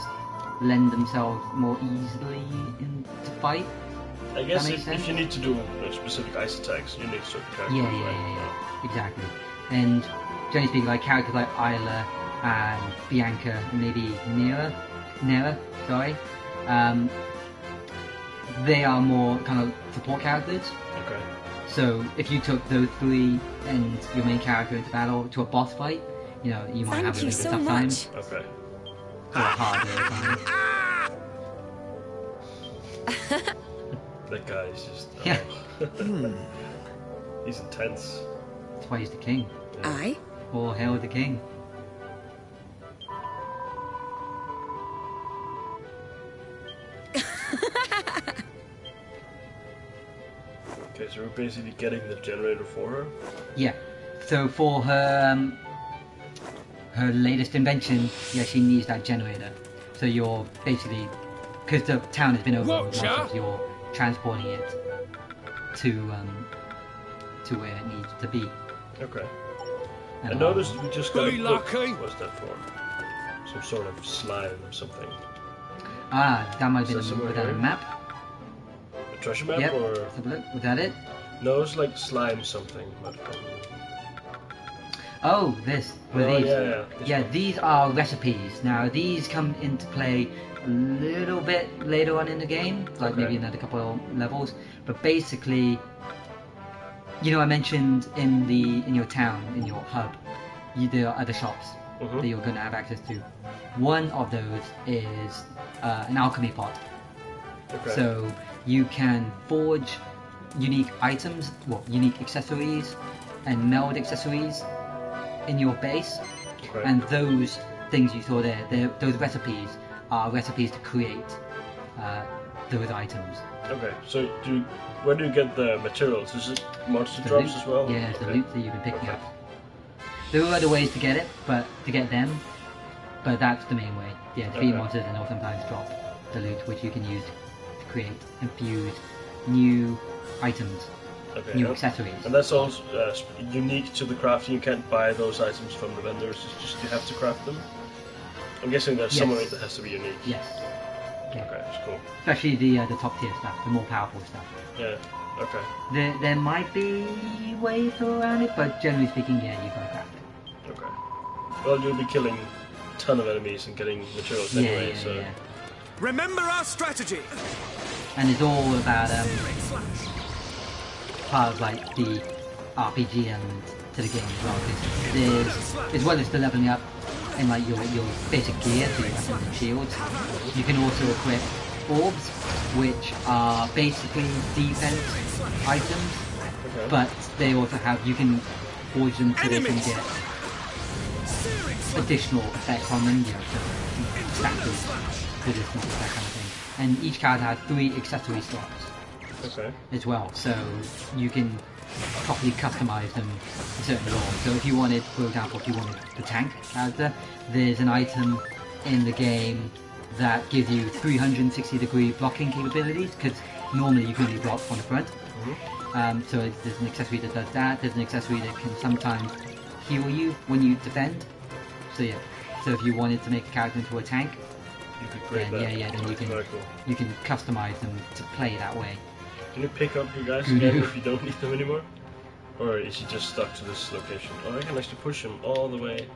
lend themselves more easily into fight. I guess That makes if sense. you need to do specific ice attacks, you need certain characters. Yeah, exactly. And generally speaking, like characters like Isla and Bianca, and maybe Nera, sorry, they are more kind of support characters. Okay. So if you took those three and your main character into battle to a boss fight, you know, you might have a Thank you little so bit of time. much. Okay. Or harder time. That guy is just. Yeah. He's intense. That's why he's the king. Aye. All hail the king. Okay, so we're basically getting the generator for her. Yeah. So for her her latest invention, yeah, she needs that generator. So you're basically, because the town has been overrun with monsters, you're transporting it to where it needs to be. Okay. And I noticed we just got a Hey, book. Lucky. What's that for? Some sort of slime or something. that might have Is that been somewhere without a here? map. A treasure map Yep. or Let's have a look. Was that it? no? It's like slime something. But Oh, this. Were Oh, these? yeah. This Yeah, one. these are recipes. Now, these come into play a little bit later on in the game, like Okay. maybe another couple of levels. But basically, you know, I mentioned in your town, in your hub, there are other shops Mhm. that you're going to have access to. One of those is an alchemy pot. Okay. So you can forge unique items, unique accessories, and meld accessories in your base. Okay. And those things you saw there, those recipes are recipes to create those items. Okay. So where do you get the materials? Is it monster The drops loot- as well? Yeah, it's the Okay. loot that you've been picking Perfect. up. There are other ways to get it, but to get them, but that's the main way. Yeah, defeat Okay. monsters and also sometimes drop the loot, which you can use to create and fuse new items, Okay. new yeah. accessories. And that's also unique to the crafting. You can't buy those items from the vendors. It's just you have to craft them. I'm guessing there's some of Yes. it that has to be unique. Yes. Yeah. Okay, that's cool. Especially the top tier stuff, the more powerful stuff. Yeah. Okay. There might be ways around it, but generally speaking, yeah, you gotta craft it. Okay. Well, you'll be killing a ton of enemies and getting materials Yeah, anyway. yeah, so. yeah. Remember our strategy. And it's all about part of like the RPG element to the game as well. 'Cause there's, as well as the leveling up and like your basic gear, so your weapons and shields, you can also equip orbs, which are basically defense items, Okay. but they also have, you can forge them so they can get additional effects on them, you know, so statues, resistance, that kind of thing. And each card has 3 accessory slots Okay. as well, so you can properly customize them to certain roles. So if you wanted, for example, if you wanted the tank character, there's an item in the game that gives you 360-degree blocking capabilities, because normally you can only block from the front. So there's an accessory that does that. There's an accessory that can sometimes heal you when you defend. So yeah, so if you wanted to make a character into a tank, You could create then that. then you can Very cool. you can customize them to play that way. Can you pick up your guys Can again you? if you don't need them anymore? Or is he just stuck to this location? Oh, I can actually push him all the way.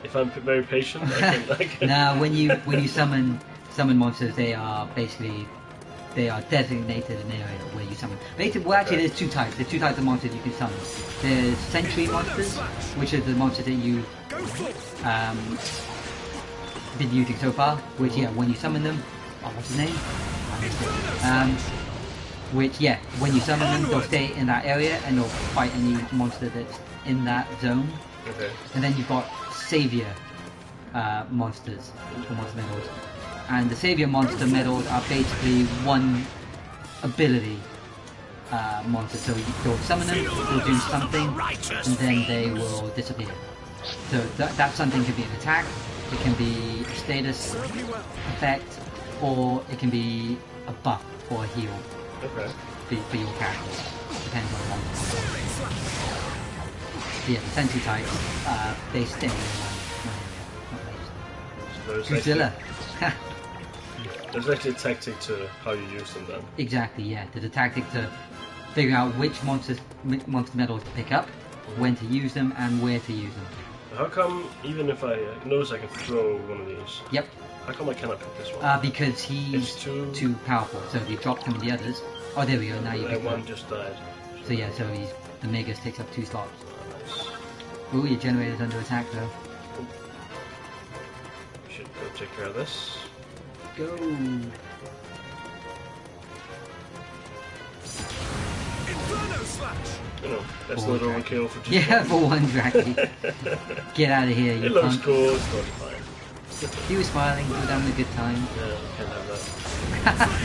If I'm very patient, I can. Now, when you summon monsters, they are basically they are designated an area where you summon. Basically, well, actually, there's two types. There's two types of monsters you can summon. There's sentry monsters, which are the monsters that you've been using so far. Which, yeah, when you summon them, oh, what's his name? Which, yeah, when you summon them, they'll stay in that area and they'll fight any monster that's in that zone. Okay. And then you've got savior monsters, or monster medals. And the savior monster medals are basically one ability monster. So you'll summon them, they'll do something, and then they will disappear. So that something can be an attack, it can be a status effect, or it can be a buff or a heal. Okay. For your character. Depends on the monster. Yeah, the sentry types, they stay in one area. So Drusilla. there's actually a tactic to how you use them then. Exactly, yeah. There's a tactic to figure out which monster medals to pick up, when to use them, and where to use them. How come, even if I notice I can throw one of these, Yep. how come I cannot pick this one? Because he's It's too- too powerful. So if you drop some of the others. Oh, there we go. Now you That pick one one. just died. So yeah, so the Megas takes up 2 slots. Nice. Ooh, your generator's under attack though. Should go take care of this. Go. You know, that's For not one overkill for just Yeah, one. for one Draki. Get out of here, you It looks punk. cool, it's totally fine. He was smiling, he was having a good time. Yeah, you can't have that.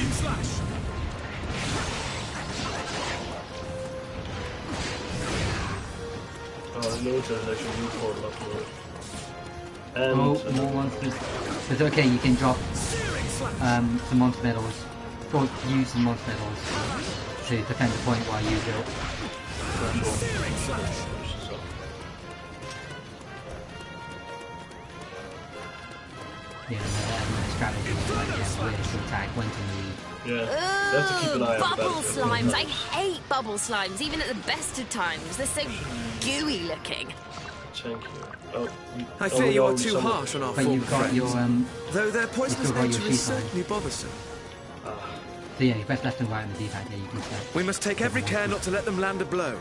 Oh, no, there's actually new for a lot more. And Oh, more monsters. It's okay, you can drop some monster medals, or use some monster medals to defend the point while you build. So, Yeah, another strategy is like, yeah, where to attack, when to move. yeah, you have to keep an eye on the Bubble battlefield. slimes. I hate bubble slimes, even at the best of times. They're so gooey looking. Thank you. Oh, I fear you are already too summoned harsh it. on our But former you've got friends. your Though their poisonous got your nature sheet is on. certainly bothersome. so yeah, you press left and right on the D-pad, yeah, you can select. We must take every care not to let them land a blow.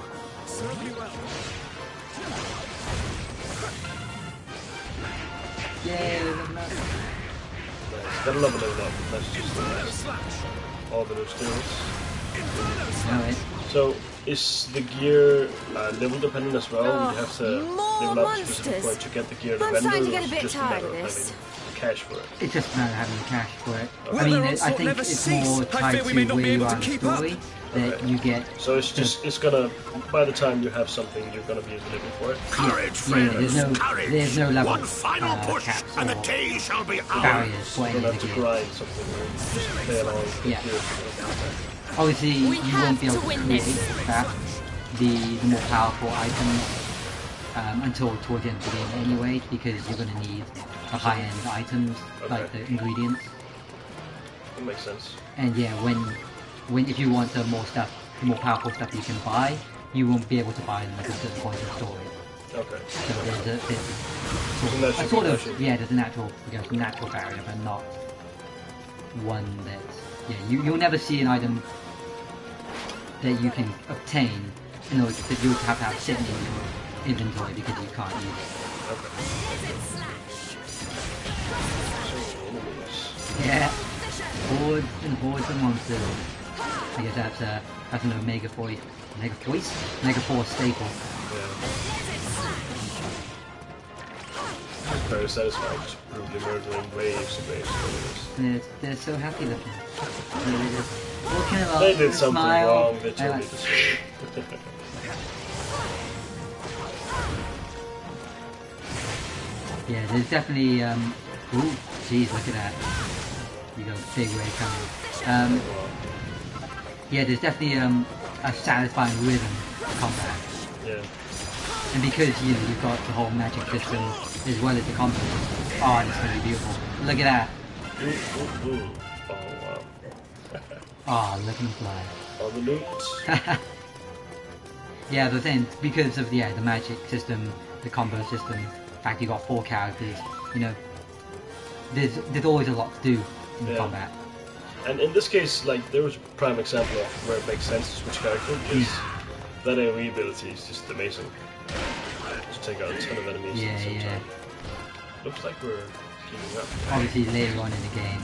Yay, level up. Nice. Gotta love a level up. That's just all the new skills. No, it. So, is the gear level dependent as well? Oh, you have to more level up to a specific monsters. point to get the gear I'm vendor, starting to or get a it's bit just a tired matter of of this. having the cash for it? It's just a matter of having the cash for it. Okay. I mean, Will their I onslaught think never it's cease? more I tied fear to we may not where be you able are to in the keep up. story that Okay. you get. So it's gonna, by the time you have something, you're gonna be looking for it. Courage, Yeah, friends, courage! there's no level One final push, caps and the or day shall be ours! barriers for You any don't of have the to gear. grind something, you just play along with Yeah. gear. Obviously, We you have won't be able to to win create this. that, the more powerful items until towards the end of the game anyway, because you're going to need the high-end items, like the ingredients. That makes sense. And yeah, when if you want the more stuff, the more powerful stuff you can buy, you won't be able to buy them at a certain point in the story. Okay. So there's natural a sort of progression. yeah, there's a natural barrier, but not one that's you'll never see an item that you can obtain in order that you have to have sitting in your inventory because you can't use it. Yeah, hordes and hordes of monsters. I guess that's an Omega Force staple. Very satisfying, just brutally murdering waves and waves of enemies. They're so happy looking. Really good. Walking along, They did something smile. wrong, they I totally like- deserve it. Yeah, there's definitely ooh, jeez, look at that. You got a big wave coming. Yeah, there's definitely a satisfying rhythm to combat. Yeah. And because you've got the whole magic system as well as the combat system. Oh, it's gonna be beautiful. Look at that. Ooh, ooh, ooh. Oh wow. Oh, look at him fly. All the loot. Yeah, the thing, because of the magic system, the combo system, the fact you got 4 characters, you know, there's always a lot to do in Yeah. combat. And in this case, like, there was a prime example of where it makes sense to switch character, because that AoE ability is just amazing. Just take out a ton of enemies at the same time. Looks like we're keeping up. Obviously, later on in the game,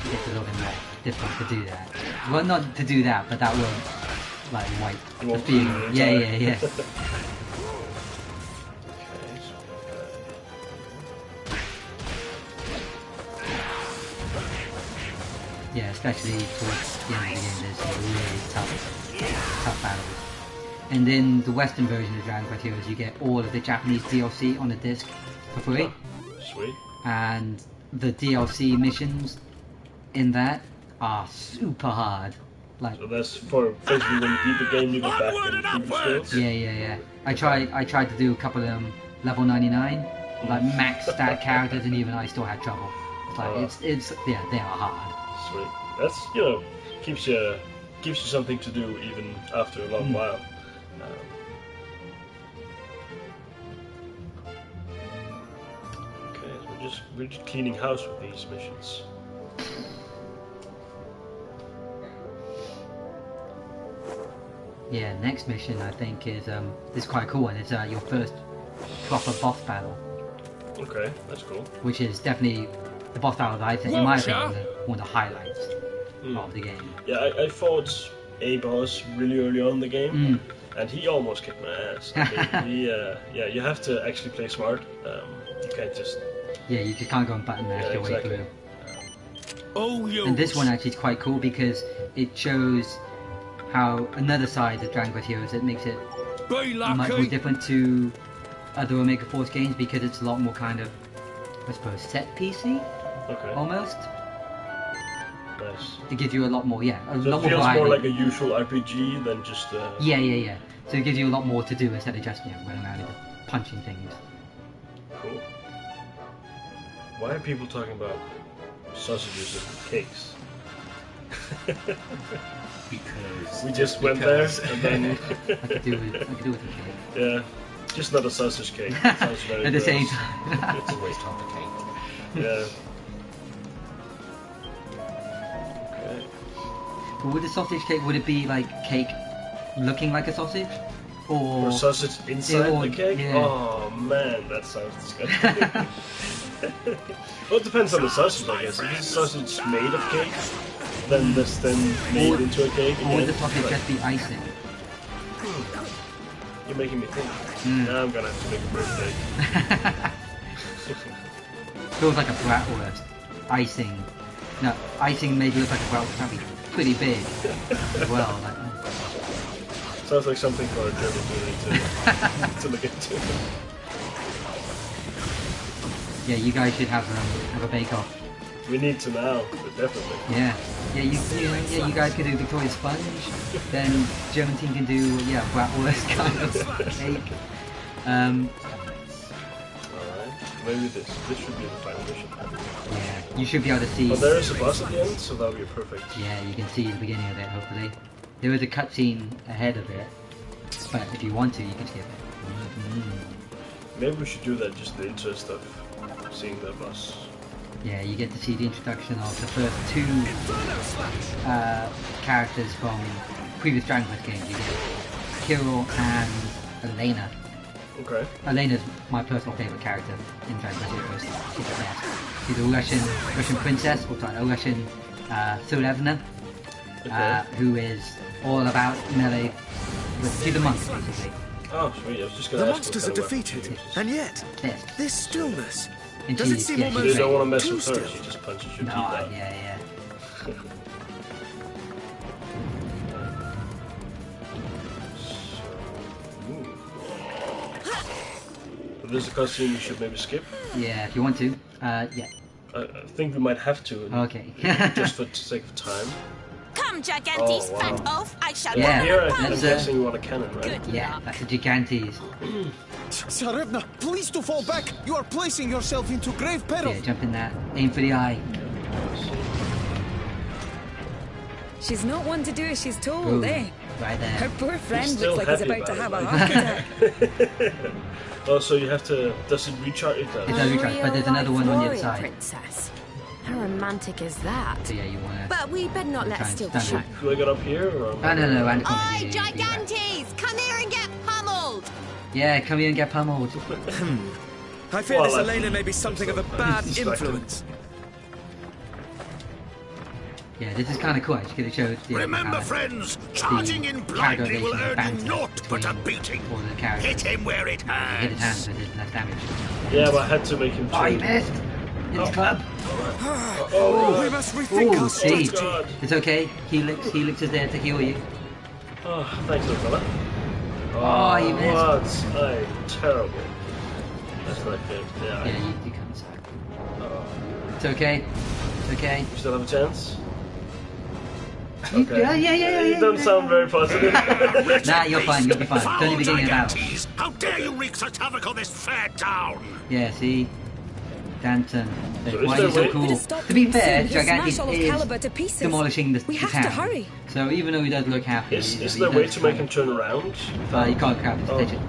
it's a little bit more difficult to do that. Well, not to do that, but that won't, like, wipe the field. Yeah. Yeah, especially towards the end of the game, there's some really tough battles. And in the Western version of Dragon Quest Heroes, you get all of the Japanese DLC on the disc for free. Oh, sweet. And the DLC missions in that are super hard. Like, so that's for basically when you beat the game, you go back and improve your skills? Yeah. I tried to do a couple of them level 99, like max stat characters, and even I still had trouble. It's like, they are hard. Sweet. That's, keeps you something to do even after a long while. Okay, so we're just cleaning house with these missions. Yeah, next mission I think is quite a cool one. It's your first proper boss battle. Okay, that's cool. Which is definitely the boss battle that I think, in my opinion, one of the highlights of the game. Yeah, I fought a boss really early on in the game, and he almost kicked my ass. I mean, you have to actually play smart. You can't just... Yeah, you just can't go and button mash your way through. Oh, and this one actually is quite cool because it shows how another side of Dragon Quest Heroes, it makes it much more different to other Omega Force games because it's a lot more kind of, I suppose, set piecey, almost. Nice. It gives you a lot more, so lot it more feels variety. more like a usual RPG than just... Yeah. So it gives you a lot more to do instead of just running around and punching things. Cool. Why are people talking about sausages and cakes? Because we just went there and then... I could do with a cake. Yeah, just not a sausage cake. Sounds very At the gross. same time. it's always time for cake. Yeah. Okay. But with the sausage cake, would it be like cake looking like a sausage? Or sausage inside the cake? Yeah. Oh man, that sounds disgusting. Well, it depends on the sausage, I guess. If it's sausage made of cake, then that's then made into a cake again. Or would the sausage just be icing? You're making me think. Now I'm gonna have to make a birthday. Feels like a bratwurst. Icing. No, icing made look like a bratwurst. That'd be pretty big as well. Sounds like something for a German movie to look into. Yeah, you guys should have a bake-off. We need to now, definitely. Yeah, you guys could do Victoria Sponge. Then German team can do bratwurst kind of cake. Alright, maybe this should be the final mission. Yeah, you should be able to see. But there is a boss at the end, so that'll be perfect. Yeah, you can see the beginning of it. Hopefully, there is a cutscene ahead of it, but if you want to, you can skip it. Maybe we should do that, just the intro stuff, seeing the boss. Yeah, you get to see the introduction of the first two characters from previous Dragon Quest games. You get Kirill and Elena. Okay. Elena's my personal favourite character in Dragon Quest Heroes. She's the best. She's a Russian princess, or sorry, a Russian Tsurevna, who is all about melee. She's a monk, basically. Oh, sweet. I was just going to The ask monsters are defeated, and yet this stillness. And Does it seem almost you don't want to mess too with her, still? she just punches your teeth No, out. yeah. If there's a cutscene you should maybe skip. Yeah, if you want to. Yeah. I think we might have to. Okay. Just for the sake of time. Come, Gigantes, fat oaf, I shall Yeah, Here, I'm that's guessing you want a cannon, right? Yeah, that's the Gigantes. Tsarevna, please to fall back. You are placing yourself into grave peril. Yeah, jump in that. Aim for the eye. She's not one to do as she's told, Ooh, eh? right there. Her poor friend still looks like he's happy about to have about a it, heart attack. Oh, so you have to... Does it recharge? It does. It does recharge, but there's another one on the other side. Princess. How romantic is that? So yeah, you wanna. But we better not let try us and steal the stand show. Do I get up here or? No, and Oi, Gigantes! Come here and get pummeled! Yeah, come here and get pummeled. I fear Well, this I Elena think may be something of a bad distracted. influence. Yeah, this is kind of cool actually, 'cause it shows the Remember, friends, charging in blindly will earn you naught but a beating. all the characters. Hit him where it Hit his hand hurts. so it did less damage. Yeah, but I had to make him. Oh, you turn. missed! In his club! Oh, We must rethink Oh, our see, strategy. God. it's okay. Helix is there to heal you. Oh, thanks, little fella. Oh, you missed. What? I'm terrible. That's not good. Yeah. Yeah, you can't suck. Oh. It's okay. It's okay. You still have a chance? You- Okay. Yeah. You don't sound very positive. Nah, you're fine. You'll be fine. It's only Foul beginning of battle. Gigantes! How dare you wreak such havoc on this fair town? Yeah, see? Danton. So Why is are you there so a way- cool? Better stop To be him fair, soon. He'll Gigantes smash all of is Caliber to pieces. demolishing the We have town. to hurry. So even though he does look happy, Is he there a way does to make try- him turn around? You can't grab his Oh. attention.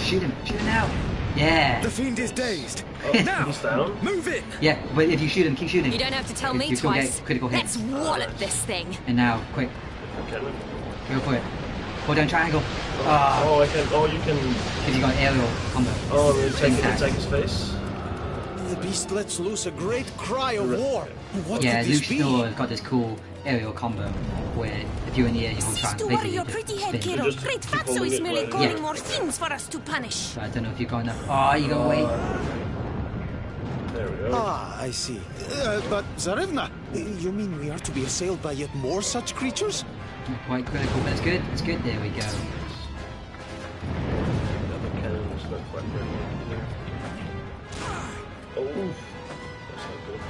Shoot him now. Yeah. The fiend is dazed. Oh, Now, he's down. move in. Yeah, but if you shoot him, keep shooting. You don't have to tell Because me you still get twice. critical hits. Let's wallop this thing. And now, quick, Okay. go for it. Hold down triangle. Oh, I can. Oh, you can. Because you got aerial combo. Oh, they Spin take attack. his face. The beast lets loose a great cry of war. What Yeah, could Luke this be? still has got this cool aerial combo where if you're in the air, you can try Cease and to worry basically your just pretty head, spin. kiddo. Just Great keep fatso holding is it merely like- calling Yeah. more things for us to punish. So I don't know if you've got enough. Oh, you got away. There we go. Ah, I see. But Zarevna, you mean we are to be assailed by yet more such creatures? Not quite critical, but it's good. It's good. There we go. Another cannon is not quite right. Oh, that's not good.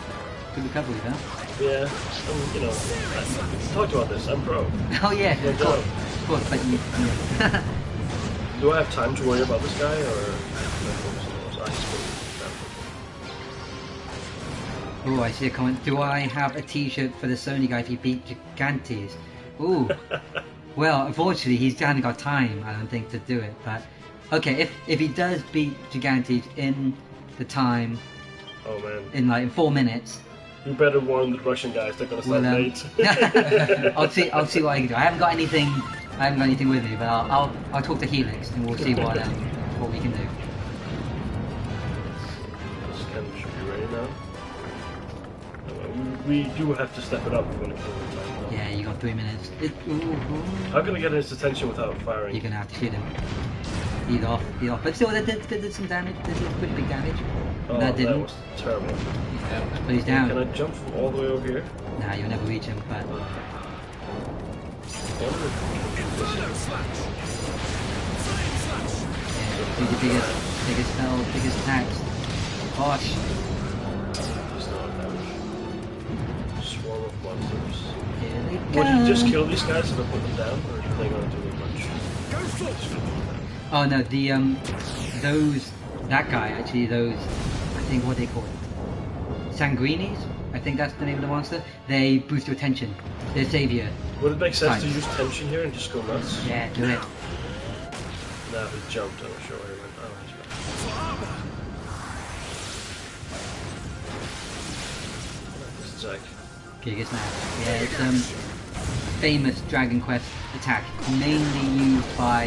Good recovery, though. Yeah, you know, I talked about this. I'm pro. Oh yeah, Good of course, job. of course. But you, yeah. Do I have time to worry about this guy, or? I suppose. Oh, I see a comment. Do I have a T-shirt for the Sony guy if he beat Gigantes? Ooh. Well, unfortunately, he's only got time. I don't think to do it. But okay, if he does beat Gigantes in the time, Oh man. in 4 minutes, You better warn the Russian guys. They're gonna start well, late. I'll see what I can do. I haven't got anything with me, but I'll talk to Helix and we'll see what we can do. This cannon should be ready now. We do have to step it up if we want to kill him. Right now. Yeah, you got 3 minutes. Ooh. How can I get his attention without firing? You're gonna have to shoot him. Eat off. But still, that did some damage. That did pretty big damage. Oh, that didn't. was terrible. But he's down. Can I jump from all the way over here? Nah, you'll never reach him. But yeah, do the biggest spell, biggest attacks. Gosh. Just not damage. Swarm of monsters. Here they Would come. you just kill these guys if I put them down, or are they gonna do much? Oh no, that guy actually, I think what they call it, Sanguinis. I think that's the name of the monster. They boost your attention. They're savior. Would it make sense to Fine. use tension here and just go nuts? Yeah, do it. Now if he jumped, I'm sure he went. Oh, he's back. This is Jack. Biggest match. Yeah, it's famous Dragon Quest attack, mainly used by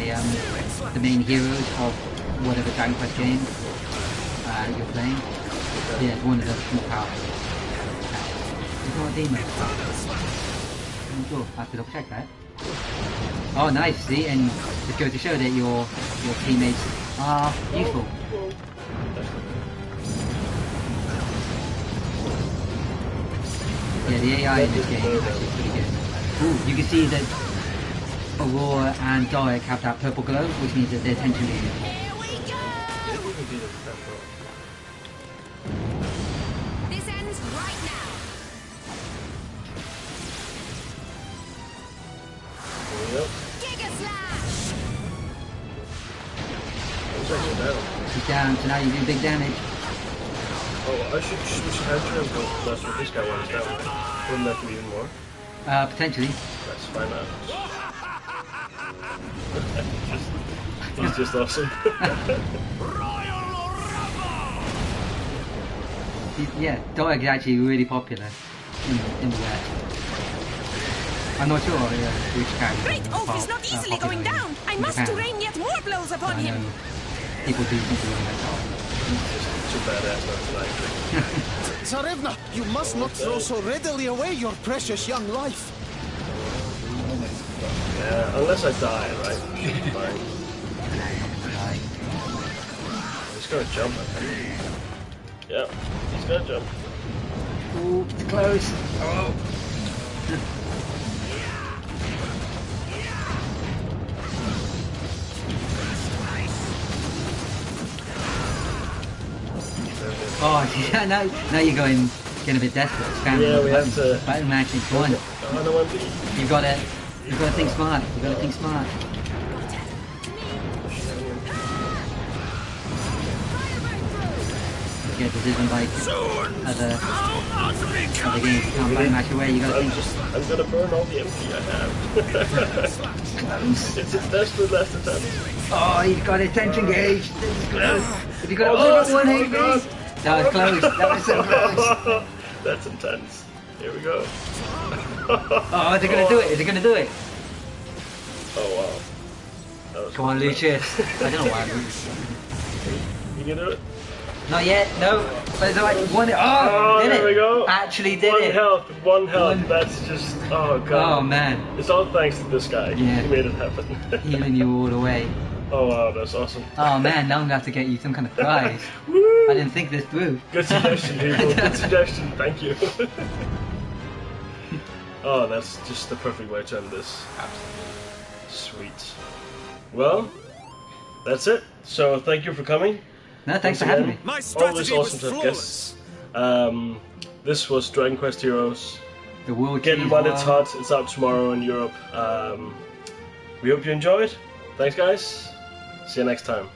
the main heroes of whatever Dragon Quest game you're playing. Yeah, it's one of the more powerful attacks. It's not a demo. I'm sure. I have to double check that. Oh, nice. See, and just goes to show that your teammates are useful. Yeah, the AI in this game is actually pretty good. Ooh, you can see that Aurora and Doric have that purple glow, which means that their attention is more. Here we go! This ends right now. Yep. Giga slash! He's actually down. He's down, so now you do big damage. Oh, I should switch hands and go less with this guy when he's down. Wouldn't that do even more? Potentially. Let's find out. He's just awesome. Yeah, Dog is actually really popular in the West. I'm not sure which character. Great Oak is not easily going down. I must rain yet more blows upon him. People do think of that. Too badass not to like. Tsarevna, you must not throw so readily away your precious young life. Yeah, unless I die, right? Fine. He's gonna jump, I think. Yeah, he's gonna jump. Ooh, it's close. Oh. Oh, yeah, now you're getting a bit desperate. Yeah, we have to. Button matching one. You've got to think smart. You've got to think smart. Get this isn't like other games. You can't button match away. You got to think. I'm gonna burn all the MP I have. It's a desperate last attempt. Oh, he's got attention gauge. This is close. If you got Oh, over 1 HP. That was close. That was so close. That's intense. Here we go. Oh, is it gonna do it? Is it gonna do it? Oh wow. That was Come on, Lucius. I don't know why. You can do it. Not yet. No. But it's like one. Oh, did there it? we go. Actually did it. One health. That's just. Oh god. Oh man. It's all thanks to this guy. Yeah. He made it happen. Healing you all the way. Oh wow, that's awesome. Oh man, now I'm gonna have to get you some kind of prize. Woo! I didn't think this through. Good suggestion, people. Good suggestion. Thank you. Oh, that's just the perfect way to end this. Absolutely. Sweet. Well, that's it. So thank you for coming. No, thanks for having me. My Always strategy awesome was to have flawless. guests. This was Dragon Quest Heroes. The world Get it cheese when war. it's hot. It's out tomorrow in Europe. We hope you enjoyed. Thanks, guys. See you next time.